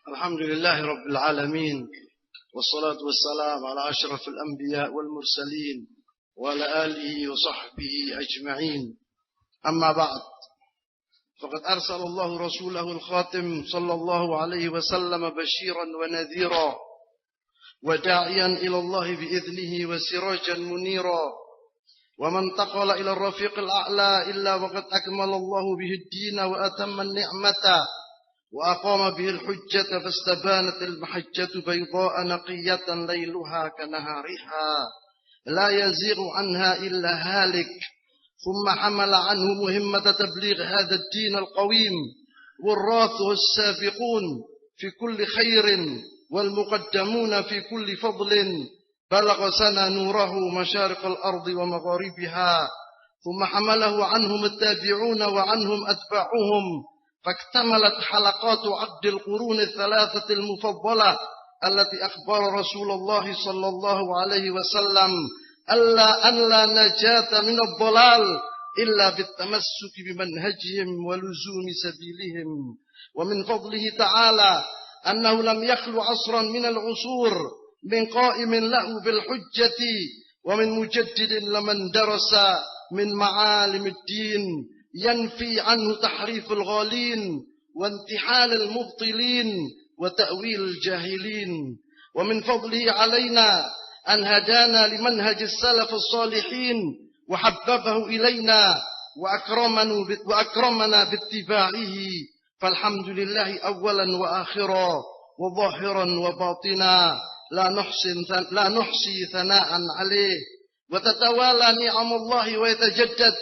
الحمد لله رب العالمين، والصلاة والسلام على أشرف الأنبياء والمرسلين وعلى آله وصحبه أجمعين. أما بعد، فقد أرسل الله رسوله الخاتم صلى الله عليه وسلم بشيرا ونذيرا وداعيا إلى الله بإذنه وسراجا منيرا، ومن انتقل إلى الرفيق الأعلى إلا وقد أكمل الله به الدين وأتم النعمة وأقام به الحجة، فاستبانت المحجة بيضاء نقية ليلها كنهارها لا يزيغ عنها إلا هالك. ثم حمل عنه مهمة تبليغ هذا الدين القويم والراثه السابقون في كل خير والمقدمون في كل فضل، بلغ سنة نوره مشارق الأرض ومغاربها. ثم حمله عنهم التابعون وعنهم أتباعهم، فاكتملت حلقات عقد القرون الثلاثة المفضلة التي أخبر رسول الله صلى الله عليه وسلم أن لا نجاة من الضلال إلا بالتمسك بمنهجهم ولزوم سبيلهم. ومن فضله تعالى أنه لم يخل عصرا من العصور من قائم له بالحجة ومن مجدد لمن درس من معالم الدين ينفي عنه تحريف الغالين وانتحال المبطلين وتأويل الجاهلين. ومن فضله علينا أن هدانا لمنهج السلف الصالحين وحببه إلينا وأكرمنا باتباعه، فالحمد لله أولا وآخرا وظاهرا وباطنا، لا نحصي ثناء عليه. وتتوالى نعم الله ويتجدد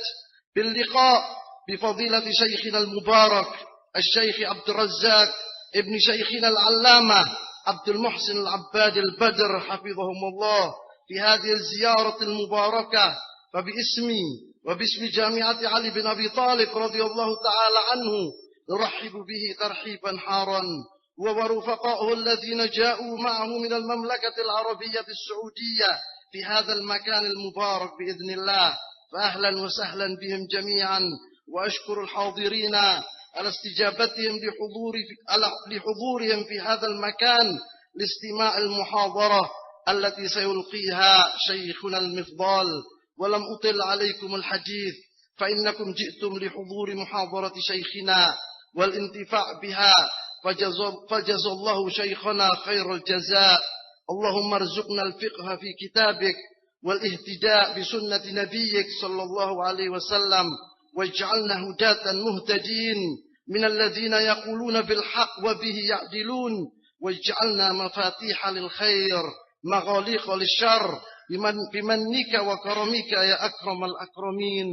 باللقاء بفضيلة شيخنا المبارك الشيخ عبد الرزاق ابن شيخنا العلامة عبد المحسن العباد البدر حفظهم الله في هذه الزيارة المباركة، فباسمي وباسم جامعة علي بن أبي طالب رضي الله تعالى عنه نرحب به ترحيبا حارا، ورفقائه الذين جاءوا معه من المملكة العربية السعودية في هذا المكان المبارك بإذن الله، فأهلا وسهلا بهم جميعا. وأشكر الحاضرين على استجابتهم لحضورهم في هذا المكان لاستماع المحاضرة التي سيلقيها شيخنا المفضال. ولم أطل عليكم الحديث، فإنكم جئتم لحضور محاضرة شيخنا والانتفاع بها، فجزى الله شيخنا خير الجزاء. اللهم ارزقنا الفقه في كتابك والاهتداء بسنة نبيك صلى الله عليه وسلم، واجعلنا هداة مهتدين من الذين يقولون بالحق وبه يعدلون، واجعلنا مفاتيح للخير مغاليق للشر بمنك وكرمك يا أكرم الأكرمين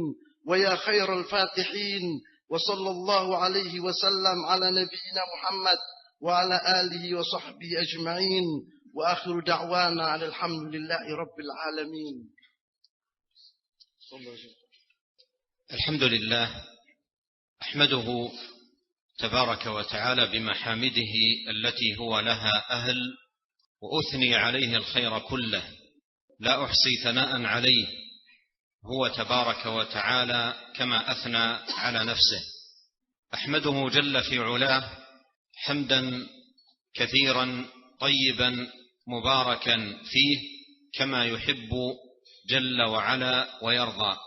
ويا خير الفاتحين. وصلى الله عليه وسلم على نبينا محمد وعلى آله وصحبه أجمعين، وآخر دعوانا على الحمد لله رب العالمين. الحمد لله، أحمده تبارك وتعالى بمحامده التي هو لها أهل، وأثني عليه الخير كله، لا أحصي ثناء عليه، هو تبارك وتعالى كما أثنى على نفسه. أحمده جل في علاه حمدا كثيرا طيبا مباركا فيه كما يحب جل وعلا ويرضى.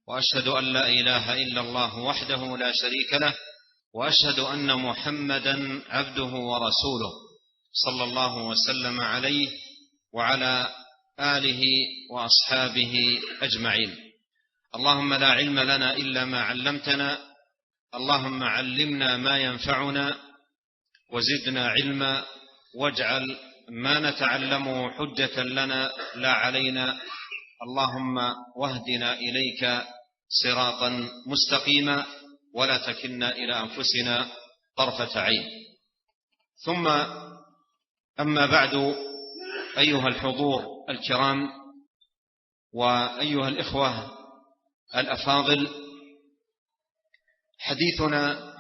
وأشهد أن لا إله إلا الله وحده لا شريك له، وأشهد أن محمدا عبده ورسوله صلى الله وسلم عليه وعلى آله وأصحابه أجمعين. اللهم لا علم لنا إلا ما علمتنا، اللهم علمنا ما ينفعنا وزدنا علما، واجعل ما نتعلمه حجة لنا لا علينا، اللهم واهدنا إليك صراطا مستقيما، ولا تكلنا إلى أنفسنا طرفة عين. ثم أما بعد، أيها الحضور الكرام وأيها الإخوة الأفاضل، حديثنا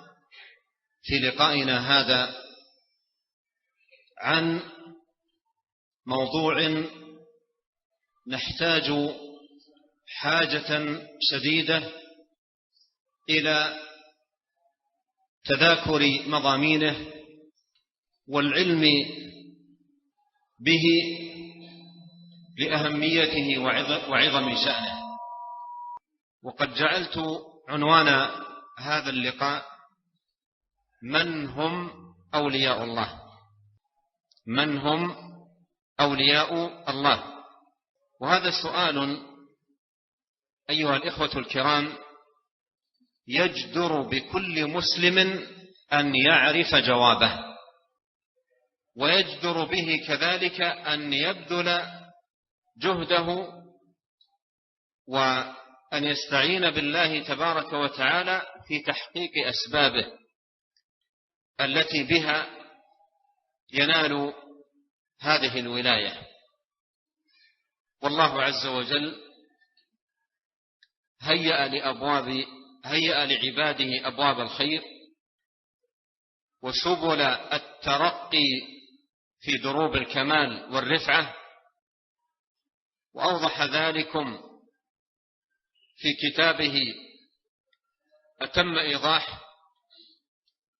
في لقائنا هذا عن موضوع نحتاج حاجة شديدة إلى تذاكر مضامينه والعلم به لأهميته وعظم شأنه. وقد جعلت عنوان هذا اللقاء من هم أولياء الله؟ من هم أولياء الله؟ وهذا سؤال أيها الإخوة الكرام يجدر بكل مسلم أن يعرف جوابه، ويجدر به كذلك أن يبذل جهده وأن يستعين بالله تبارك وتعالى في تحقيق أسبابه التي بها ينال هذه الولاية. والله عز وجل هيأ لعباده أبواب الخير وسبل الترقي في دروب الكمال والرفعة، وأوضح ذلكم في كتابه أتم إيضاح،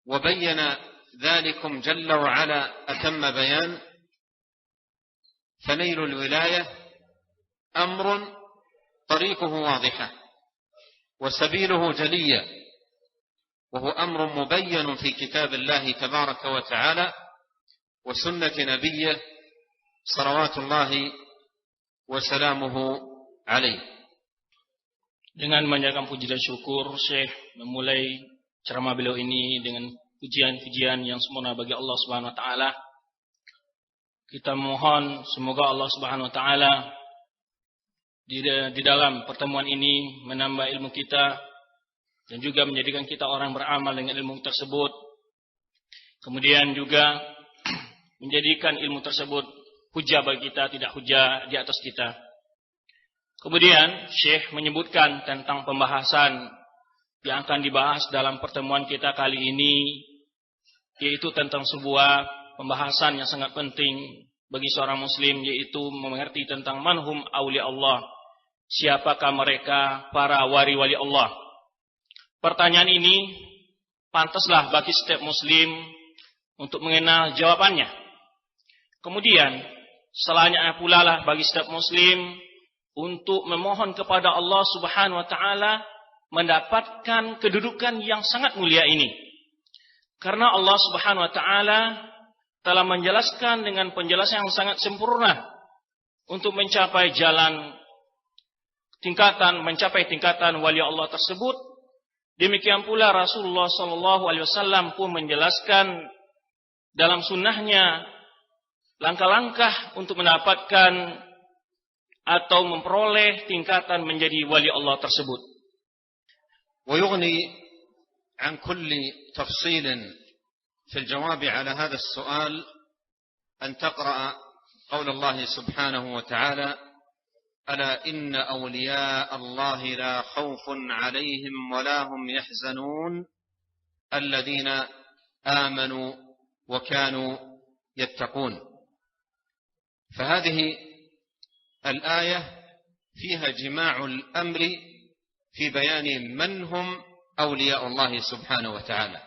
وبين ذلكم جل وعلا أتم بيان. فنيل الولاية أمر طريقه واضحة وسبيله جلية، وهو أمر مبين في كتاب الله تبارك وتعالى وسنة نبيه صلوات الله wasalamuhu alaih. Dengan menyanyikan puji dan syukur, Syekh memulai ceramah beliau ini dengan pujian-pujian yang sempurna bagi Allah Subhanahu wa taala. Kita mohon semoga Allah Subhanahu wa taala di dalam pertemuan ini menambah ilmu kita dan juga menjadikan kita orang beramal dengan ilmu tersebut. Kemudian juga menjadikan ilmu tersebut hujah bagi kita, tidak hujah di atas kita. Kemudian Syekh menyebutkan tentang pembahasan yang akan dibahas dalam pertemuan kita kali ini, yaitu tentang sebuah pembahasan yang sangat penting bagi seorang muslim, yaitu mengerti tentang manhum awliya Allah. Siapakah mereka para wali-wali Allah? Pertanyaan ini pantaslah bagi setiap muslim untuk mengenal jawabannya. Kemudian selanjutnya pula lah bagi setiap muslim untuk memohon kepada Allah Subhanahu wa taala mendapatkan kedudukan yang sangat mulia ini. Karena Allah Subhanahu wa taala telah menjelaskan dengan penjelasan yang sangat sempurna untuk mencapai tingkatan wali Allah tersebut. Demikian pula Rasulullah sallallahu alaihi wasallam pun menjelaskan dalam sunnahnya langkah-langkah untuk mendapatkan atau memperoleh tingkatan menjadi wali Allah tersebut. ويغني عن كل تفصيل في الجواب على هذا السؤال أن تقرأ قول الله سبحانه وتعالى ألا إن أولياء الله لا خوف عليهم ولا هم يحزنون الذين آمنوا وكانوا يتقون. فهذه الآية فيها جماع الأمر في بيان من هم أولياء الله سبحانه وتعالى،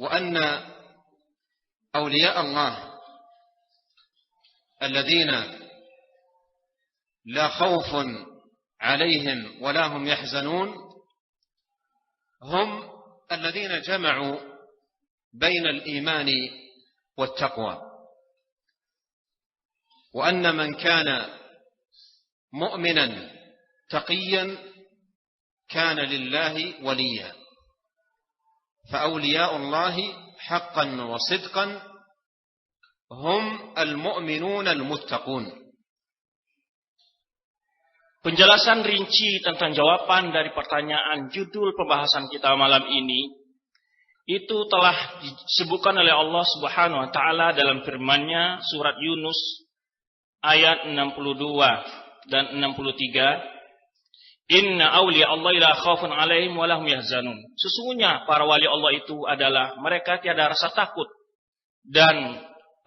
وأن أولياء الله الذين لا خوف عليهم ولا هم يحزنون هم الذين جمعوا بين الإيمان والتقوى، وأن من كان مؤمنا تقيا كان لله وليا. فأولياء الله حقا وصدقا هم المؤمنون المتقون. Penjelasan rinci tentang jawaban dari pertanyaan judul pembahasan kita malam ini itu telah disebutkan oleh Allah Subhanahu wa taala dalam firman-Nya surat Yunus ayat 62 dan 63. Inna awliya Allah la khaufun alaihim wa lahum yahzanun. Sesungguhnya para wali Allah itu adalah mereka tiada rasa takut dan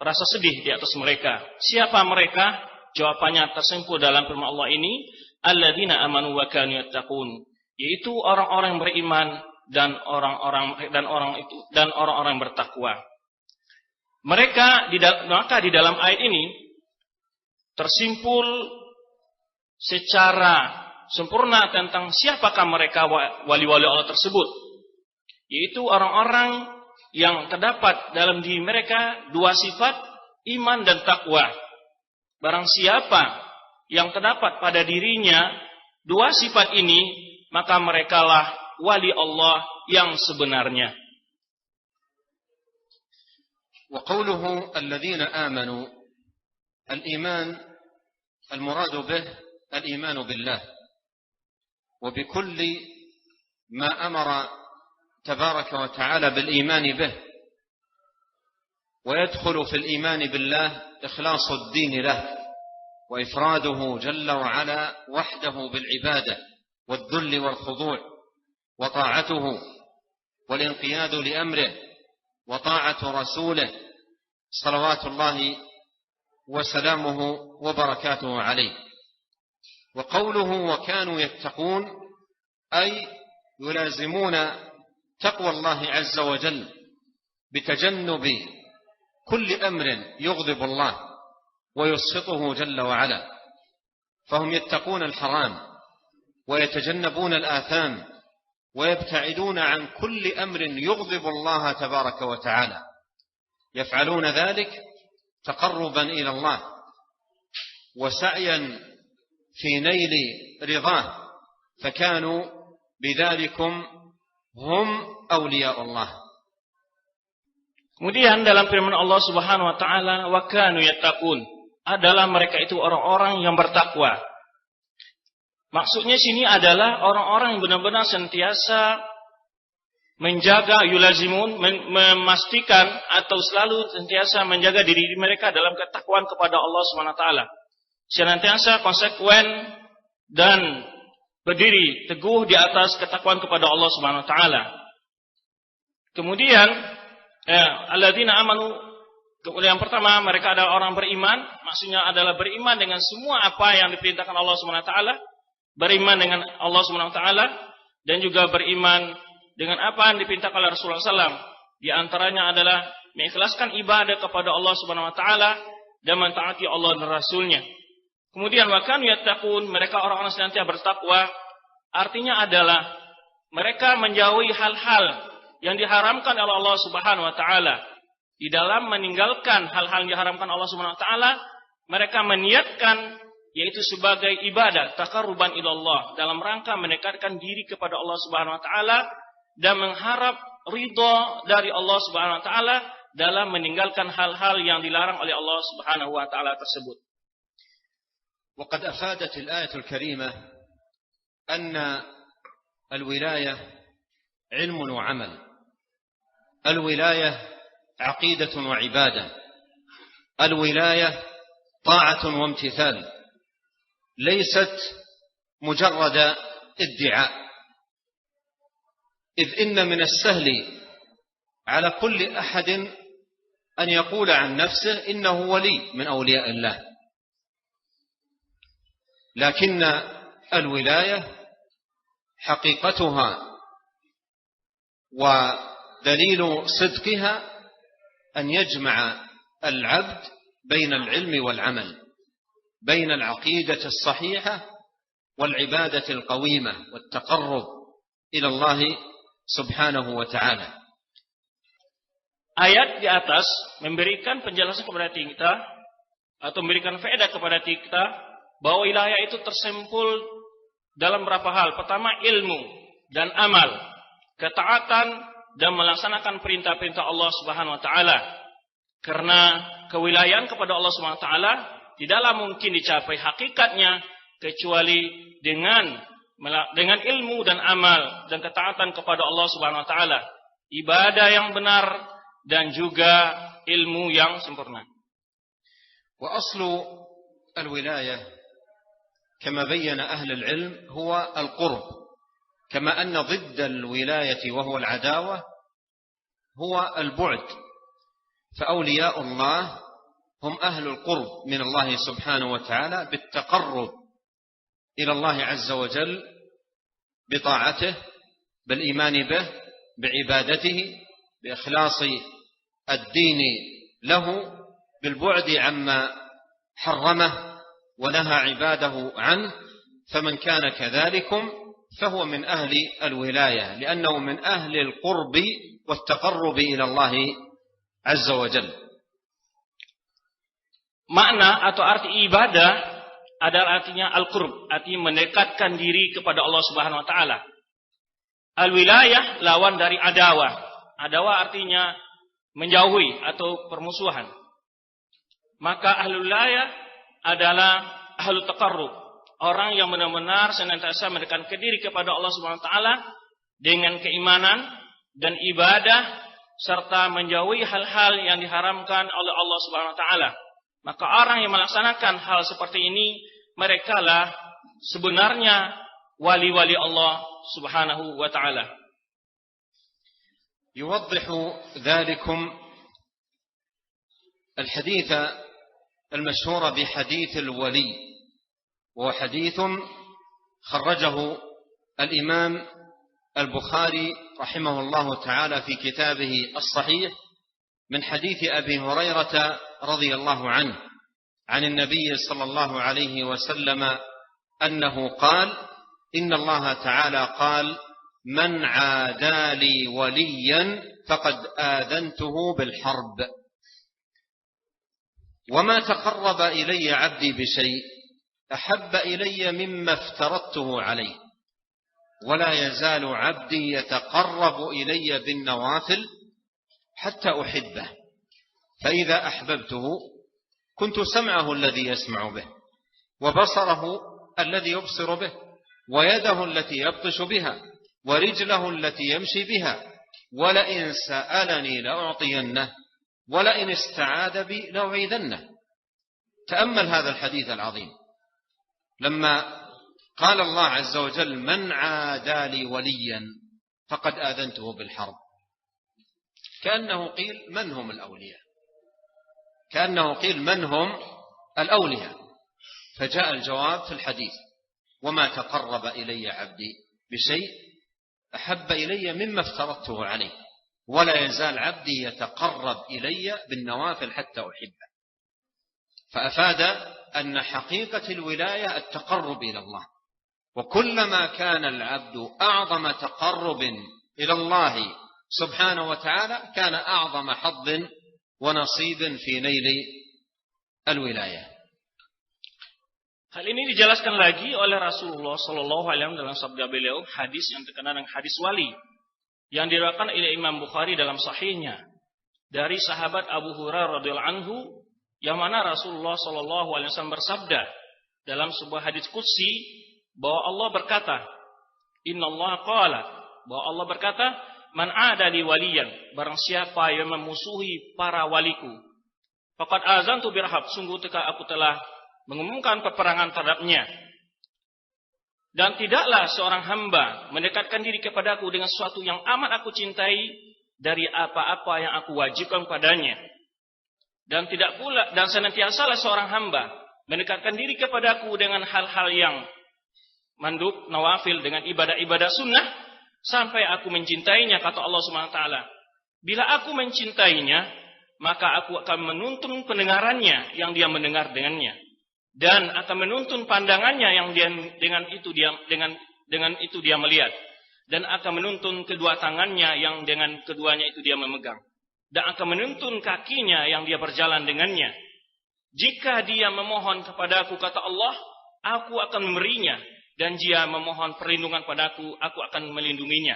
rasa sedih di atas mereka. Siapa mereka? Jawabannya tersimpul dalam firman Allah ini, alladzina amanu wa kanu yattaqun, yaitu orang-orang beriman dan orang-orang bertakwa. Maka di dalam ayat ini tersimpul secara sempurna tentang siapakah mereka wali-wali Allah tersebut, yaitu orang-orang yang terdapat dalam diri mereka dua sifat, iman dan takwa. Barang siapa yang terdapat pada dirinya dua sifat ini, maka merekalah wali Allah yang sebenarnya. وقوله الذين آمنوا، الإيمان المراد به الإيمان بالله وبكل ما أمر تبارك وتعالى بالإيمان به، ويدخل في الإيمان بالله إخلاص الدين له وإفراده جل وعلا وحده بالعبادة والذل والخضوع وطاعته والانقياد لأمره وطاعة رسوله صلوات الله وسلامه وبركاته عليه. وقوله وكانوا يتقون أي يلازمون تقوى الله عز وجل بتجنب كل أمر يغضب الله ويسخطه جل وعلا، فهم يتقون الحرام ويتجنبون الآثام ويبتعدون عن كل أمر يغضب الله تبارك وتعالى، يفعلون ذلك تقربا إلى الله وسعيا في نيل رضاه، فكانوا بذلكم هم أولياء الله. Kemudian dalam firman Allah Subhanahu wa taala, wa kanu yattaqun, adalah mereka itu orang-orang yang bertakwa. Maksudnya sini adalah orang-orang yang benar-benar sentiasa menjaga, yulazimun, memastikan atau selalu sentiasa menjaga diri mereka dalam ketakwaan kepada Allah Subhanahu wa taala. Senantiasa konsekuen dan berdiri teguh di atas ketakwaan kepada Allah Subhanahu wa taala. Kemudian alladzina amanu, yang pertama mereka adalah orang beriman, maksudnya adalah beriman dengan semua apa yang diperintahkan Allah Subhanahu wa taala, beriman dengan Allah Subhanahu wa taala, dan juga beriman dengan apa yang diperintahkan oleh Rasulullah SAW. Di antaranya adalah mengikhlaskan ibadah kepada Allah Subhanahu wa taala dan mentaati Allah dan Rasulnya. Kemudian wa kanu yattaqun, mereka orang-orang senantiasa bertakwa, artinya adalah mereka menjauhi hal-hal yang diharamkan oleh Allah Subhanahu wa taala. Di dalam meninggalkan hal-hal yang diharamkan Allah Subhanahu wa taala, mereka meniatkan yaitu sebagai ibadah taqarruban ilallah, dalam rangka mendekatkan diri kepada Allah Subhanahu wa taala dan mengharap ridha dari Allah Subhanahu wa taala dalam meninggalkan hal-hal yang dilarang oleh Allah Subhanahu wa taala tersebut. وقد أفادت الآية الكريمة أن الولاية علم وعمل، الولاية عقيدة وعبادة، الولاية طاعة وامتثال، ليست مجرد ادعاء، إذ إن من السهل على كل أحد أن يقول عن نفسه إنه ولي من أولياء الله، لكن الولاية حقيقتها ودليل صدقها أن يجمع العبد بين العلم والعمل، بين العقيدة الصحيحة والعبادة القويمة والتقرب إلى الله سبحانه وتعالى. Ayat di atas memberikan penjelasan kepada kita atau memberikan faedah kepada kita bahwa wilayah itu tersimpul dalam beberapa hal. Pertama, ilmu dan amal, ketaatan dan melaksanakan perintah-perintah Allah Subhanahu wa taala. Karena kewilayahan kepada Allah Subhanahu wa taala tidaklah mungkin dicapai hakikatnya kecuali dengan ilmu dan amal dan ketaatan kepada Allah Subhanahu wa taala, ibadah yang benar dan juga ilmu yang sempurna. Wa aslu al-wilayah كما بين أهل العلم هو القرب، كما أن ضد الولاية وهو العداوة هو البعد، فأولياء الله هم أهل القرب من الله سبحانه وتعالى بالتقرب إلى الله عز وجل بطاعته، بالإيمان به، بعبادته، بإخلاص الدين له بالبعد عما حرمه ونهى عباده عنه، فمن كان كذلكم فهو من أهل الولاية، لأنه من أهل القرب والتقرب إلى الله عز وجل. Makna atau arti ibadah adalah artinya al-qurb, artinya mendekatkan diri kepada Allah Subhanahu wa taala. Al-wilayah lawan dari adawah. Adawah artinya menjauhi atau permusuhan. Maka ahlul wilayah adalah ahlu taqarrub, orang yang benar-benar senantiasa mendekatkan diri kepada Allah Subhanahu wa taala dengan keimanan dan ibadah serta menjauhi hal-hal yang diharamkan oleh Allah Subhanahu wa taala. Maka orang yang melaksanakan hal seperti ini, merekalah sebenarnya wali-wali Allah Subhanahu wa taala. يوضح ذلكم الحديث المشهور بحديث الولي، وهو حديث خرجه الإمام البخاري رحمه الله تعالى في كتابه الصحيح من حديث أبي هريرة رضي الله عنه عن النبي صلى الله عليه وسلم أنه قال: إن الله تعالى قال: من عادى لي وليا فقد آذنته بالحرب، وما تقرب إلي عبدي بشيء أحب إلي مما افترضته عليه، ولا يزال عبدي يتقرب إلي بالنوافل حتى أحبه، فإذا أحببته كنت سمعه الذي يسمع به، وبصره الذي يبصر به، ويده التي يبطش بها، ورجله التي يمشي بها، ولئن سألني لأعطينه، ولئن استعاذ بي لأعيذنه. تأمل هذا الحديث العظيم لما قال الله عز وجل: من عادى لي وليا فقد آذنته بالحرب، كأنه قيل: من هم الأولياء؟ كأنه قيل: من هم الأولياء؟ فجاء الجواب في الحديث: وما تقرب إلي عبدي بشيء أحب إلي مما افترضته عليه، ولا يزال عبدي يتقرب إلي بالنوافل حتى أحبه. فأفاد أن حقيقة الولاية التقرب إلى الله، وكلما كان العبد أعظم تقرب إلى الله سبحانه وتعالى كان أعظم حظ ونصيب في نيل الولاية. Hal ini dijelaskan lagi oleh Rasulullah Shallallahu Alaihi Wasallam dalam sabda beliau, hadis yang terkenal dengan hadis wali, yang diriwayatkan oleh Imam Bukhari dalam sahihnya dari sahabat Abu Hurairah radhiyallahu anhu, yang mana Rasulullah Shallallahu Alaihi Wasallam bersabda dalam sebuah hadis qudsi bahwa Allah berkata, Inna Allah qala, bahwa Allah berkata, man ada li waliyan, barang siapa yang memusuhi para waliku, faqad azantu birhab, sungguh aku telah mengumumkan peperangan terhadapnya. Dan tidaklah seorang hamba mendekatkan diri kepadaku dengan sesuatu yang amat aku cintai dari apa-apa yang aku wajibkan padanya. Dan tidak pula, dan senantiasalah seorang hamba mendekatkan diri kepadaku dengan hal-hal yang mandub, nawafil, dengan ibadah-ibadah sunnah, sampai aku mencintainya, kata Allah Subhanahu wa taala. Bila aku mencintainya, maka aku akan menuntun pendengarannya yang dia mendengar dengannya, dan akan menuntun pandangannya yang dia dengan itu dia melihat, dan akan menuntun kedua tangannya yang dengan keduanya itu dia memegang, dan akan menuntun kakinya yang dia berjalan dengannya. Jika dia memohon kepadaku, kata Allah, aku akan memberinya, dan jika memohon perlindungan padaku, aku akan melindunginya.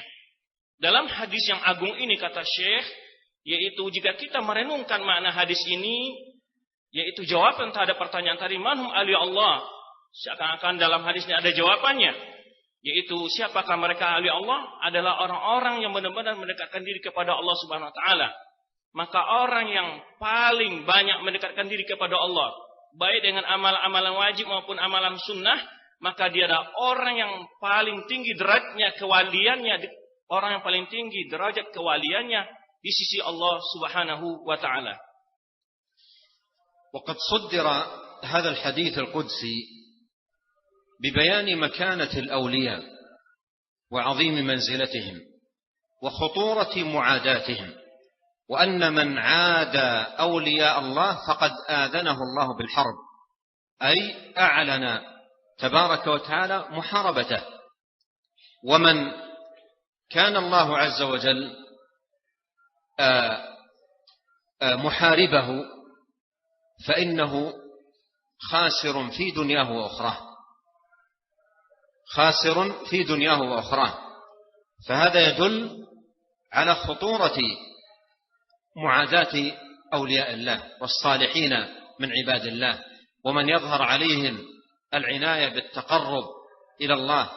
Dalam hadis yang agung ini, kata Syekh, yaitu jika kita merenungkan makna hadis ini, yaitu jawaban terhadap pertanyaan tadi, manhum awliya Allah, seakan-akan dalam hadis ini ada jawabannya, yaitu siapakah mereka awliya Allah, adalah orang-orang yang benar-benar mendekatkan diri kepada Allah Subhanahu wa taala. Maka orang yang paling banyak mendekatkan diri kepada Allah, baik dengan amalan-amalan wajib maupun amalan sunnah, maka dia adalah orang yang paling tinggi derajatnya kewaliannya, orang yang paling tinggi derajat kewaliannya di sisi Allah Subhanahu wa taala. وقد صدر هذا الحديث القدسي ببيان مكانة الأولياء وعظيم منزلتهم وخطورة معاداتهم وأن من عاد أولياء الله فقد آذنه الله بالحرب، أي أعلن تبارك وتعالى محاربته. ومن كان الله عز وجل محاربه فإنه خاسر في دنياه وأخراه، خاسر في دنياه وأخراه. فهذا يدل على خطورة معاداة أولياء الله والصالحين من عباد الله، ومن يظهر عليهم العناية بالتقرب إلى الله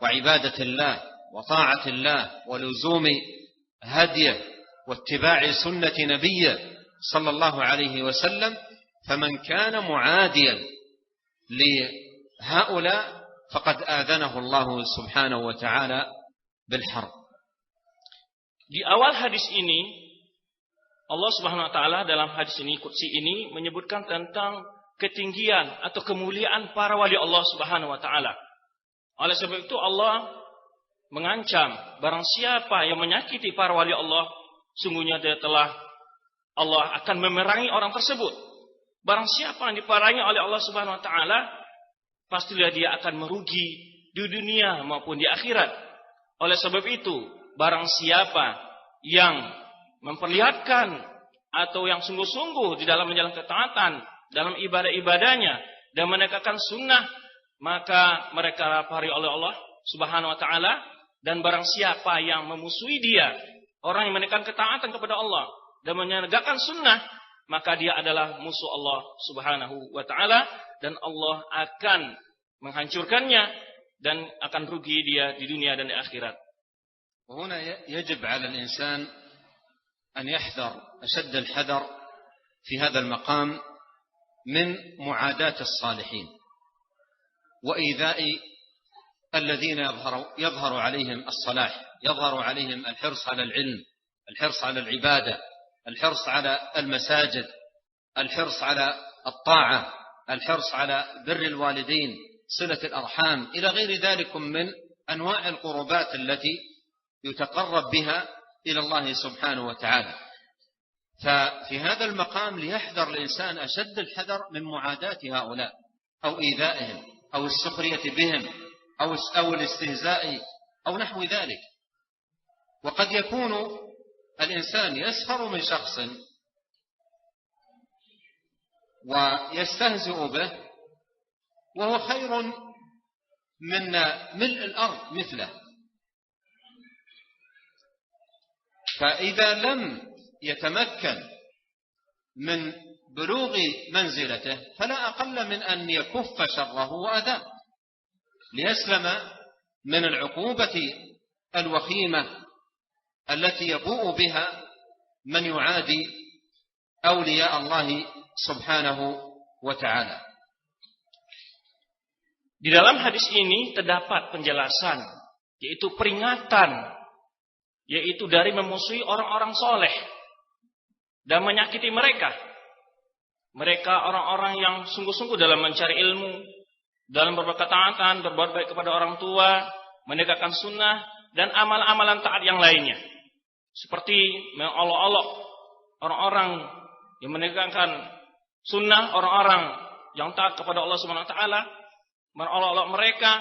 وعبادة الله وطاعة الله ولزوم هديه واتباع سنة نبيه صلى الله عليه وسلم. فمن كان معاديا لهؤلاء فقد آذنه الله سبحانه وتعالى بالحرب. Di awal hadis ini, Allah Subhanahu wa taala dalam hadis ini, qudsi ini, menyebutkan tentang ketinggian atau kemuliaan para wali Allah Subhanahu wa taala. Oleh sebab itu Allah mengancam barang siapa yang menyakiti para wali Allah, sungguhnya dia telah, Allah akan memerangi orang tersebut. Barang siapa yang diperangi oleh Allah Subhanahu wa taala, pastilah dia akan merugi di dunia maupun di akhirat. Oleh sebab itu, barang siapa yang memperlihatkan atau yang sungguh-sungguh di dalam menjalankan ketaatan dalam ibadah-ibadahnya dan menegakkan sunnah, maka mereka dipari oleh Allah Subhanahu wa taala. Dan barang siapa yang memusuhi dia, orang yang menegakkan ketaatan kepada Allah dan menegakkan sunnah, maka dia adalah musuh Allah Subhanahu wa taala, dan Allah akan menghancurkannya dan akan rugi dia di dunia dan di akhirat. وهنا يجب على الإنسان أن يحذر أشد الحذر في هذا المقام من معاداة الصالحين وإيذاء الذين يظهر عليهم الصلاح، يظهر عليهم الحرص على العلم، الحرص على العبادة، الحرص على المساجد، الحرص على الطاعة، الحرص على بر الوالدين، صلة الأرحام، إلى غير ذلك من أنواع القربات التي يتقرب بها إلى الله سبحانه وتعالى. ففي هذا المقام ليحذر الإنسان أشد الحذر من معاداة هؤلاء أو إيذائهم أو السخرية بهم أو الاستهزاء أو نحو ذلك. وقد يكون الإنسان يسخر من شخص ويستهزئ به وهو خير من ملء الأرض مثله، فإذا لم يتمكن من بلوغ منزلته فلا أقل من أن يكف شره وأذاه ليسلم من العقوبة الوخيمة التي يبوء بها من يعادي أولياء الله سبحانه وتعالى. Di dalam hadis ini terdapat penjelasan, yaitu peringatan, yaitu dari memusuhi orang-orang soleh dan menyakiti mereka. Mereka orang-orang yang sungguh-sungguh dalam mencari ilmu, dalam berbuat ketaatan, berbuat baik kepada orang tua, menegakkan sunnah dan amal-amalan taat yang lainnya. Seperti mengolok-olok orang-orang yang menegakkan sunnah, orang-orang yang taat kepada Allah Subhanahu wa taala, mengolok-olok mereka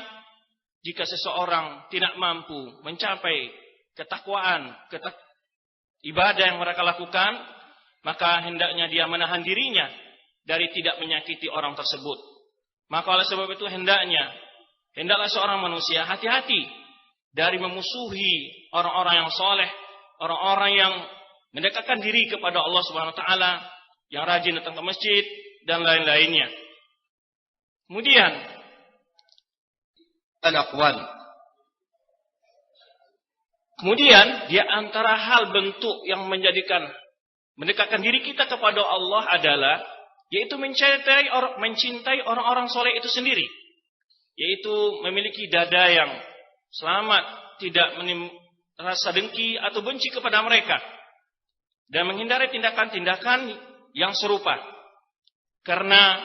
jika seseorang tidak mampu mencapai ketakwaan, ibadah yang mereka lakukan, maka hendaknya dia menahan dirinya dari tidak menyakiti orang tersebut. Maka oleh sebab itu hendaklah seorang manusia hati-hati dari memusuhi orang-orang yang soleh, orang-orang yang mendekatkan diri kepada Allah Subhanahu wa taala, yang rajin datang ke masjid dan lain-lainnya. Kemudian al-aqwal. Kemudian di antara hal bentuk yang mendekatkan diri kita kepada Allah adalah yaitu mencintai orang-orang soleh itu sendiri, yaitu memiliki dada yang selamat, tidak rasa dengki atau benci kepada mereka, dan menghindari tindakan-tindakan yang serupa. Karena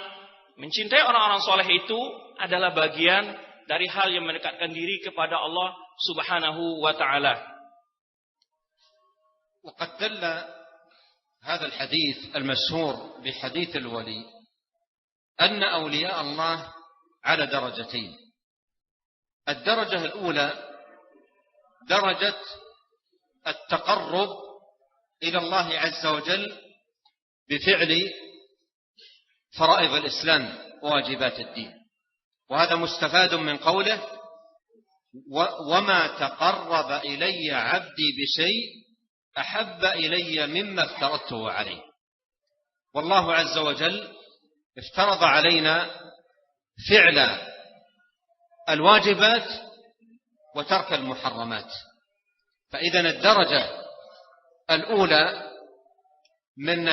mencintai orang-orang soleh itu adalah bagian dari hal yang mendekatkan diri kepada Allah Subhanahu wa ta'ala. وقد دل هذا الحديث المشهور بحديث الولي أن أولياء الله على درجتين. الدرجة الأولى درجة التقرب إلى الله عز وجل بفعل فرائض الإسلام وواجبات الدين، وهذا مستفاد من قوله وما تقرب إلي عبدي بشيء أحب إلي مما افترضته عليه. والله عز وجل افترض علينا فعل الواجبات وترك المحرمات. فإذا الدرجة الأولى من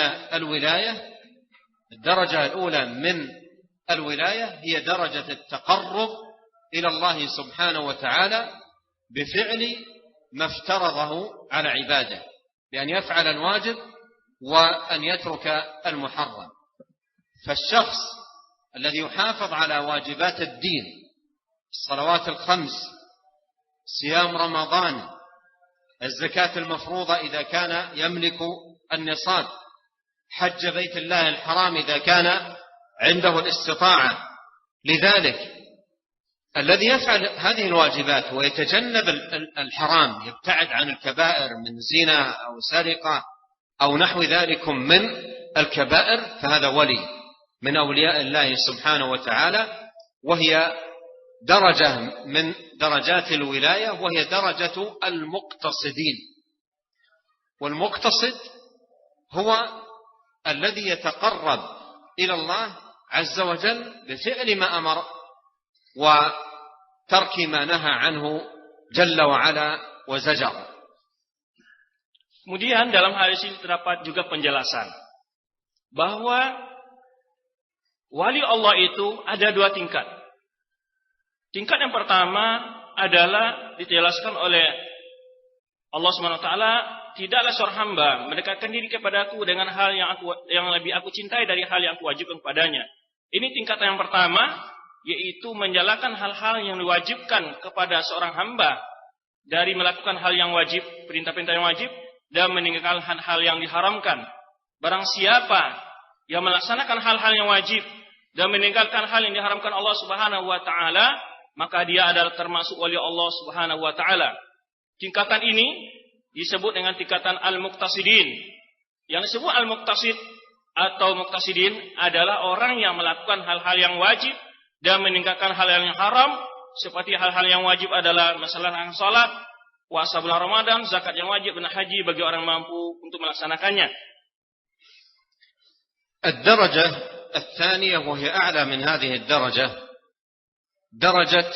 الولاية هي درجة التقرب إلى الله سبحانه وتعالى بفعل ما افترضه على عباده، بأن يفعل الواجب وأن يترك المحرم. فالشخص الذي يحافظ على واجبات الدين، الصلوات الخمس، صيام رمضان، الزكاة المفروضة إذا كان يملك النصاب، حج بيت الله الحرام إذا كان عنده الاستطاعة. لذلك الذي يفعل هذه الواجبات ويتجنب الحرام، يبتعد عن الكبائر من زنا أو سرقة أو نحو ذلك من الكبائر، فهذا ولي من أولياء الله سبحانه وتعالى، وهي درجة من درجات الولاية، وهي درجة المقتصدين. والمقتصد هو الذي يتقرب إلى الله عز وجل بفعل ما أمر وترك ما نهى عنه جل وعلا وزجر. Kemudian dalam hal ini terdapat juga penjelasan bahwa wali Allah itu ada dua tingkat. Tingkat yang pertama adalah dijelaskan oleh Allah SWT, tidaklah seorang hamba mendekatkan diri kepadaku dengan hal yang lebih aku cintai dari hal yang aku wajibkan kepadanya. Ini tingkatan yang pertama, yaitu menjalankan hal-hal yang diwajibkan kepada seorang hamba dari melakukan hal yang wajib, perintah-perintah yang wajib, dan meninggalkan hal-hal yang diharamkan. Barang siapa yang melaksanakan hal-hal yang wajib dan meninggalkan hal yang diharamkan Allah Subhanahu wa taala, maka dia adalah termasuk wali Allah Subhanahu wa taala. Tingkatan ini disebut dengan tingkatan al-muqtasidin. Yang disebut al-muqtasid atau muqtasidin adalah orang yang melakukan hal-hal yang wajib dan meninggalkan hal-hal yang haram, seperti hal-hal yang wajib adalah melaksanakan salat, puasa bulan Ramadan, zakat yang wajib, dan haji bagi orang mampu untuk melaksanakannya. الدرجة الثانية وهي أعلى من هذه الدرجة درجة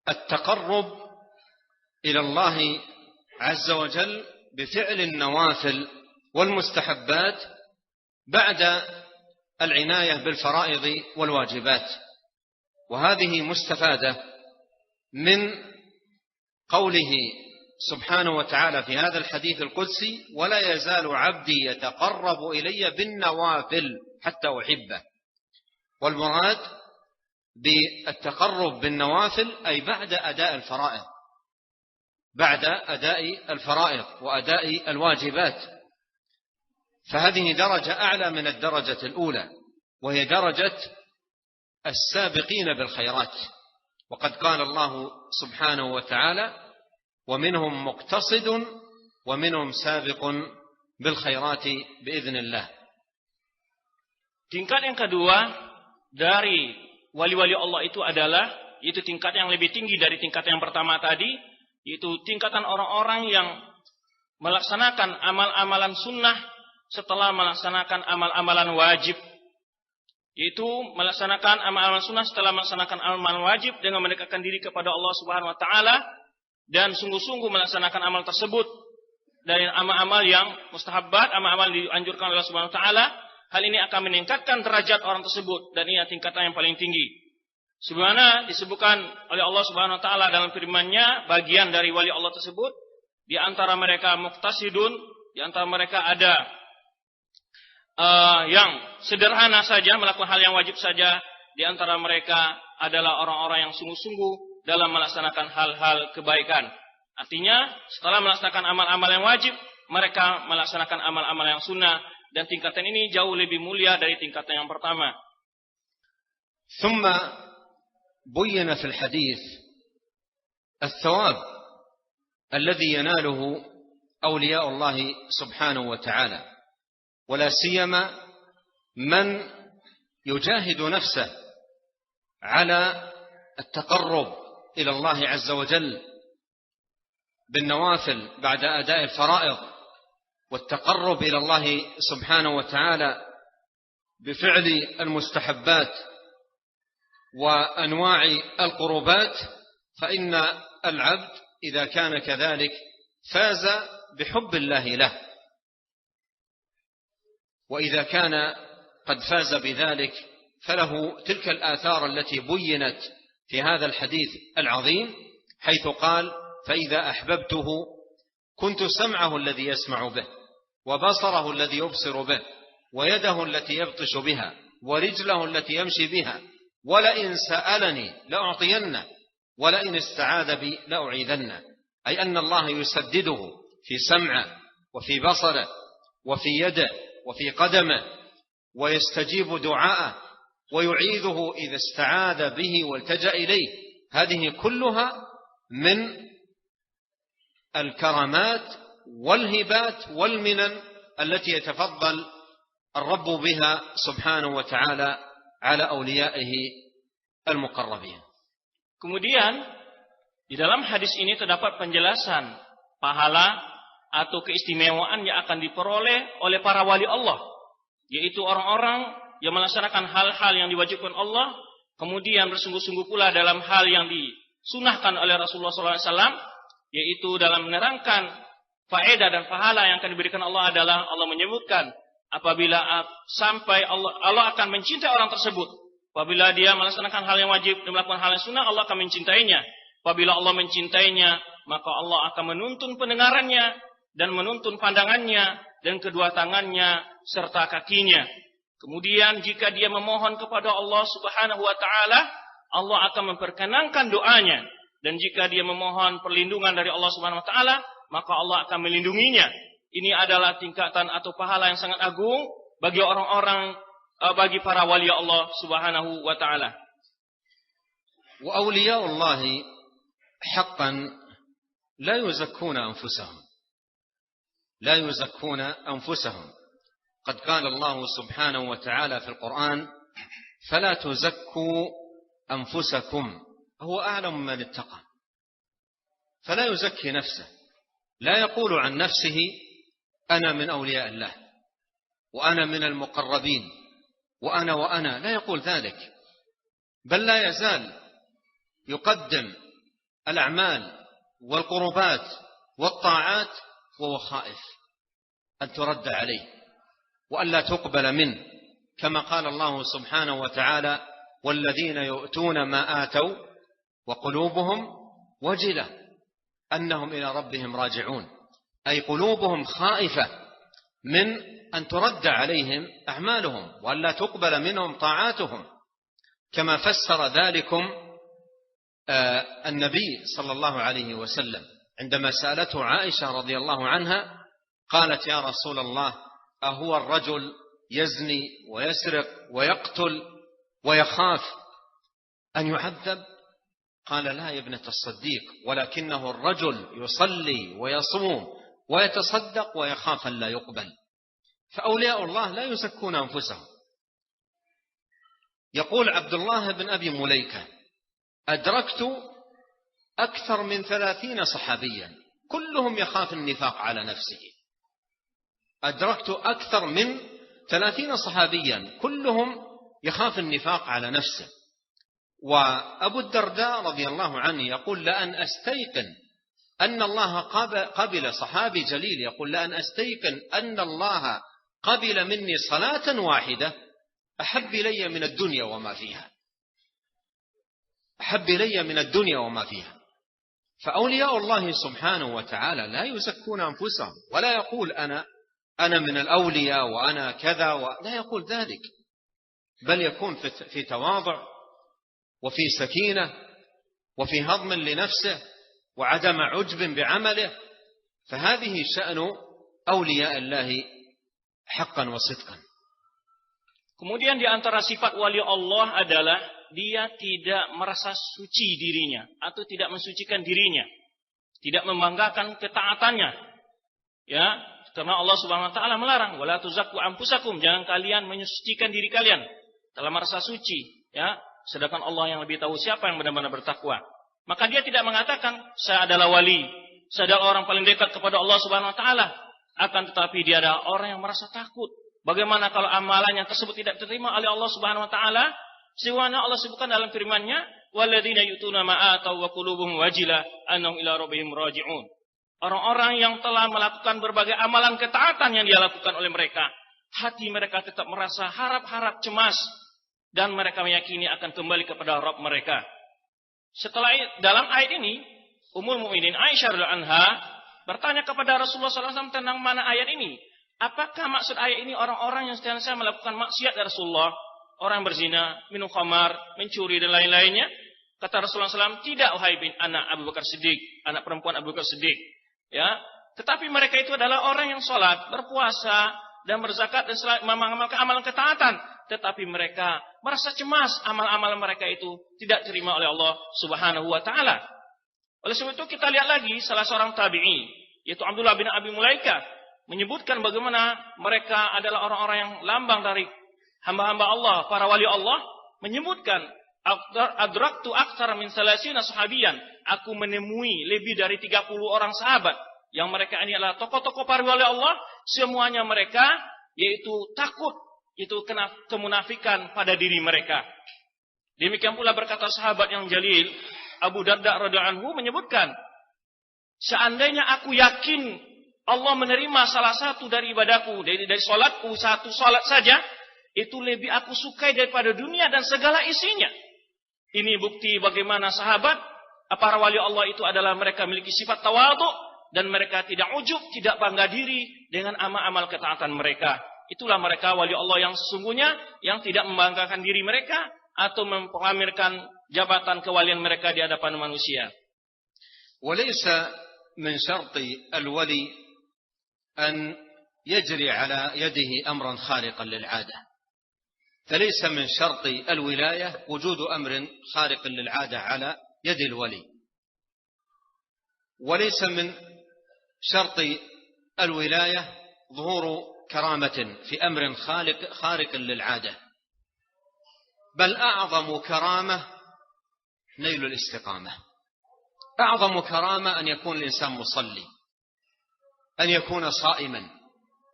التقرب إلى الله عز وجل بفعل النوافل والمستحبات بعد العناية بالفرائض والواجبات. وهذه مستفادة من قوله سبحانه وتعالى في هذا الحديث القدسي ولا يزال عبدي يتقرب إلي بالنوافل حتى أحبه. والمراد بالتقرب بالنوافل أي بعد أداء الفرائض، بعد أداء الفرائض وأداء الواجبات. فهذه درجة أعلى من الدرجة الأولى، وهي درجة السابقين بالخيرات. وقد قال الله سبحانه وتعالى ومنهم مقتصد ومنهم سابق بالخيرات بإذن الله. Tingkat yang kedua dari wali-wali Allah itu adalah, yaitu tingkat yang lebih tinggi dari tingkat yang pertama tadi, yaitu tingkatan orang-orang yang melaksanakan amal-amalan sunnah setelah melaksanakan amal-amalan wajib. Yaitu melaksanakan amal-amalan sunnah setelah melaksanakan amal wajib dengan mendekatkan diri kepada Allah Subhanahu wa taala dan sungguh-sungguh melaksanakan amal tersebut dari amal-amal yang mustahabbat, amal-amal dianjurkan oleh Allah Subhanahu wa taala. Hal ini akan meningkatkan derajat orang tersebut dan ini tingkatan yang paling tinggi. Sebagaimana disebutkan oleh Allah Subhanahu wa taala dalam firman-Nya, bagian dari wali Allah tersebut, di antara mereka muqtasidun, di antara mereka ada yang sederhana saja, melakukan hal yang wajib saja. Di antara mereka adalah orang-orang yang sungguh-sungguh dalam melaksanakan hal-hal kebaikan. Artinya, setelah melaksanakan amal-amal yang wajib, mereka melaksanakan amal-amal yang sunnah, dan tingkatan ini jauh lebih mulia dari tingkatan yang pertama. ثم بين في الحديث الثواب الذي يناله أولياء الله سبحانه وتعالى، ولا سيما من يجاهد نفسه على التقرب إلى الله عز وجل بالنوافل بعد أداء الفرائض، والتقرب إلى الله سبحانه وتعالى بفعل المستحبات وأنواع القربات، فإن العبد إذا كان كذلك فاز بحب الله له. وإذا كان قد فاز بذلك فله تلك الآثار التي بينت في هذا الحديث العظيم، حيث قال: فإذا أحببته كنت سمعه الذي يسمع به، وبصره الذي يبصر به، ويده التي يبطش بها، ورجله التي يمشي بها، ولئن سألني لأعطينه، ولئن استعاذ بي لأعيذنه. أي أن الله يسدده في سمعه وفي بصره وفي يده وفي قدمه، ويستجيب دعاءه، ويعيذه إذا استعاذ به والتجأ إليه. هذه كلها من الكرامات والهبات والمنن التي يتفضل الرب بها سبحانه وتعالى على أوليائه المقربين. Kemudian di dalam hadis ini terdapat penjelasan pahala atau keistimewaan yang akan diperoleh oleh para wali Allah, yaitu orang-orang yang melaksanakan hal-hal yang diwajibkan Allah, kemudian bersungguh-sungguh pula dalam hal yang disunahkan oleh Rasulullah SAW, yaitu dalam menerangkan faedah dan pahala yang akan diberikan Allah adalah Allah menyebutkan apabila sampai Allah akan mencintai orang tersebut. Apabila dia melaksanakan hal yang wajib dan melakukan hal yang sunnah, Allah akan mencintainya. Apabila Allah mencintainya, maka Allah akan menuntun pendengarannya dan menuntun pandangannya dan kedua tangannya serta kakinya. Kemudian jika dia memohon kepada Allah Subhanahu wa taala, Allah akan memperkenankan doanya, dan jika dia memohon perlindungan dari Allah Subhanahu wa taala, maka Allah akan melindunginya. Ini adalah tingkatan atau pahala yang sangat agung bagi orang-orang, bagi para wali Allah Subhanahu wa taala. Wa awliya'ullah haqqan la yuzakkuna anfusahum. لا يزكون أنفسهم. قد قال الله سبحانه وتعالى في القرآن: فلا تزكوا أنفسكم هو أعلم من اتقى. فلا يزكي نفسه، لا يقول عن نفسه أنا من أولياء الله وأنا من المقربين وأنا، لا يقول ذلك، بل لا يزال يقدم الأعمال والقربات والطاعات وهو خائف أن ترد عليه وأن لا تقبل منه، كما قال الله سبحانه وتعالى: والذين يؤتون ما آتوا وقلوبهم وجلة أنهم إلى ربهم راجعون. أي قلوبهم خائفة من أن ترد عليهم أعمالهم وأن لا تقبل منهم طاعاتهم، كما فسر ذلكم النبي صلى الله عليه وسلم عندما سألته عائشة رضي الله عنها، قالت: يا رسول الله، أهو الرجل يزني ويسرق ويقتل ويخاف أن يعذب؟ قال: لا يا ابنة الصديق، ولكنه الرجل يصلي ويصوم ويتصدق ويخاف أن لا يقبل. فأولياء الله لا يزكون أنفسهم. يقول عبد الله بن أبي مليكة: أدركت أكثر من 30 صحابيا كلهم يخاف النفاق على نفسه. أدركت أكثر من 30 صحابيا كلهم يخاف النفاق على نفسه. وأبو الدرداء رضي الله عنه يقول: لأن أستيقن أن الله قبل، صحابي جليل يقول: لأن أستيقن أن الله قبل مني صلاة واحدة أحب إلي من الدنيا وما فيها، أحب إلي من الدنيا وما فيها. فأولياء الله سبحانه وتعالى لا يزكون أنفسهم، ولا يقول أنا من الأولياء وأنا كذا لا يقول ذلك، بل يكون في تواضع وفي سكينة وفي هضم لنفسه وعدم عجب بعمله. فهذه شأن أولياء الله حقا وصدقا. Kemudian di antara sifat wali Allah adalah dia tidak merasa suci dirinya atau tidak mensucikan dirinya, tidak membanggakan ketaatannya. Ya, karena Allah Subhanahu wa taala melarang, wala tuzakku anfusakum, jangan kalian mensucikan diri kalian dalam merasa suci, ya. Sedangkan Allah yang lebih tahu siapa yang benar-benar bertakwa. Maka dia tidak mengatakan saya adalah wali, saya adalah orang paling dekat kepada Allah Subhanahu wa taala. Akan tetapi dia adalah orang yang merasa takut. Bagaimana kalau amalannya tersebut tidak diterima oleh Allah Subhanahu wa taala? Sebagaimana Allah sebutkan dalam firman-Nya, walladzina yu'tuna ma ataw wa qulubuhum wajila annahum ila rabbihim raji'un. Orang-orang yang telah melakukan berbagai amalan ketaatan yang dia lakukan oleh mereka, hati mereka tetap merasa harap-harap cemas dan mereka meyakini akan kembali kepada Rabb mereka. Setelah dalam ayat ini, Ummul Mukminin Aisyah radhiyallahu anha bertanya kepada Rasulullah SAW tentang mana ayat ini. Apakah maksud ayat ini orang-orang yang senantiasa melakukan maksiat ya Rasulullah? Orang berzina, minum khamar, mencuri dan lain-lainnya? Kata Rasulullah SAW, tidak wahai bin anak Abu Bakar Siddiq, anak perempuan Abu Bakar Siddiq. Ya, tetapi mereka itu adalah orang yang sholat, berpuasa dan berzakat dan mengamalkan amalan ketaatan. Tetapi mereka merasa cemas amal-amal mereka itu tidak terima oleh Allah Subhanahu wa taala. Oleh sebab itu kita lihat lagi salah seorang tabi'i, yaitu Abdullah bin Abi Mulaika, menyebutkan bagaimana mereka adalah orang-orang yang lambang dari hamba-hamba Allah, para wali Allah, menyebutkan adraktu aktsara min 30 sahabiyan, aku menemui lebih dari 30 orang sahabat yang mereka ini adalah tokoh-tokoh para wali Allah, semuanya mereka yaitu takut, itu kena kemunafikan pada diri mereka. Demikian pula berkata sahabat yang jalil Abu Darda radhiyallahu anhu menyebutkan, seandainya aku yakin Allah menerima salah satu dari ibadahku, dari salatku, satu salat saja, itu lebih aku sukai daripada dunia dan segala isinya. Ini bukti bagaimana sahabat, para wali Allah itu adalah mereka memiliki sifat tawadhu dan mereka tidak ujub, tidak bangga diri dengan amal-amal ketaatan mereka. Itulah mereka wali Allah yang sesungguhnya, yang tidak membanggakan diri mereka atau memamerkan jabatan kewalian mereka di hadapan manusia. وليس من شرط الولي أن يجري على يده أمرا خارقا للعادة. فليس من شرط الولاية وجود أمر خارق للعادة على يد الولي. وليس من شرط الولاية ظهور كرامة في أمر خارق للعادة. بل أعظم كرامة نيل الاستقامة. أعظم كرامة أن يكون الإنسان مصلي، أن يكون صائما،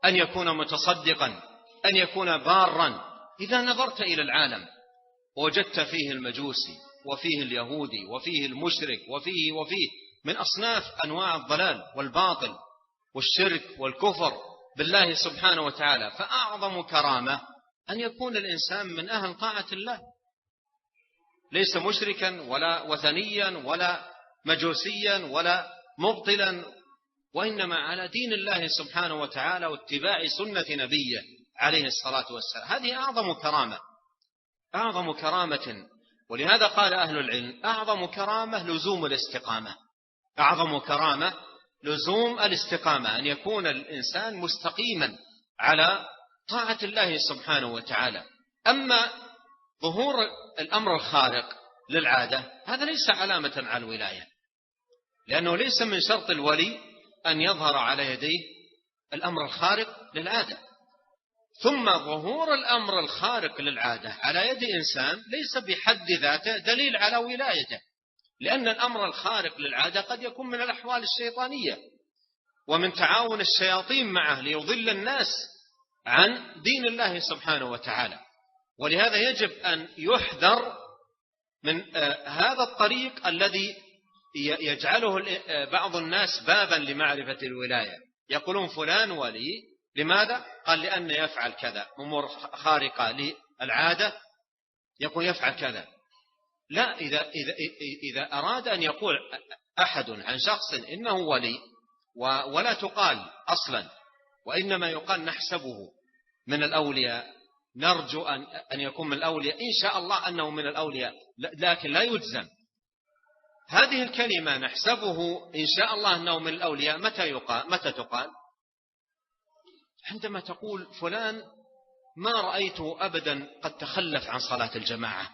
أن يكون متصدقا، أن يكون بارا. إذا نظرت إلى العالم ووجدت فيه المجوسي وفيه اليهودي وفيه المشرك وفيه من أصناف أنواع الضلال والباطل والشرك والكفر بالله سبحانه وتعالى، فأعظم كرامة أن يكون الإنسان من أهل طاعة الله، ليس مشركا ولا وثنيا ولا مجوسيا ولا مبطلا، وإنما على دين الله سبحانه وتعالى واتباع سنة نبيه عليه الصلاة والسلام. هذه أعظم كرامة، أعظم كرامة. ولهذا قال أهل العلم أعظم كرامة لزوم الاستقامة. أعظم كرامة لزوم الاستقامة، أن يكون الإنسان مستقيما على طاعة الله سبحانه وتعالى. أما ظهور الأمر الخارق للعادة هذا ليس علامة على الولاية، لأنه ليس من شرط الولي أن يظهر على يديه الأمر الخارق للعادة. ثم ظهور الأمر الخارق للعادة على يد إنسان ليس بحد ذاته دليل على ولايته، لأن الأمر الخارق للعادة قد يكون من الأحوال الشيطانية ومن تعاون الشياطين معه ليضل الناس عن دين الله سبحانه وتعالى. ولهذا يجب أن يحذر من هذا الطريق الذي يجعله بعض الناس بابا لمعرفة الولاية. يقولون فلان ولي، لماذا؟ قال لأنه يفعل كذا، أمور خارقة للعادة يقول يفعل كذا. لا، إذا أراد أن يقول أحد عن شخص إنه ولي ولا تقال أصلا، وإنما يقال نحسبه من الأولياء، نرجو أن يكون من الأولياء، إن شاء الله أنه من الأولياء، لكن لا يجزم. هذه الكلمة نحسبه إن شاء الله أنه من الأولياء متى تقال؟ عندما تقول فلان ما رأيته أبدا قد تخلف عن صلاة الجماعة،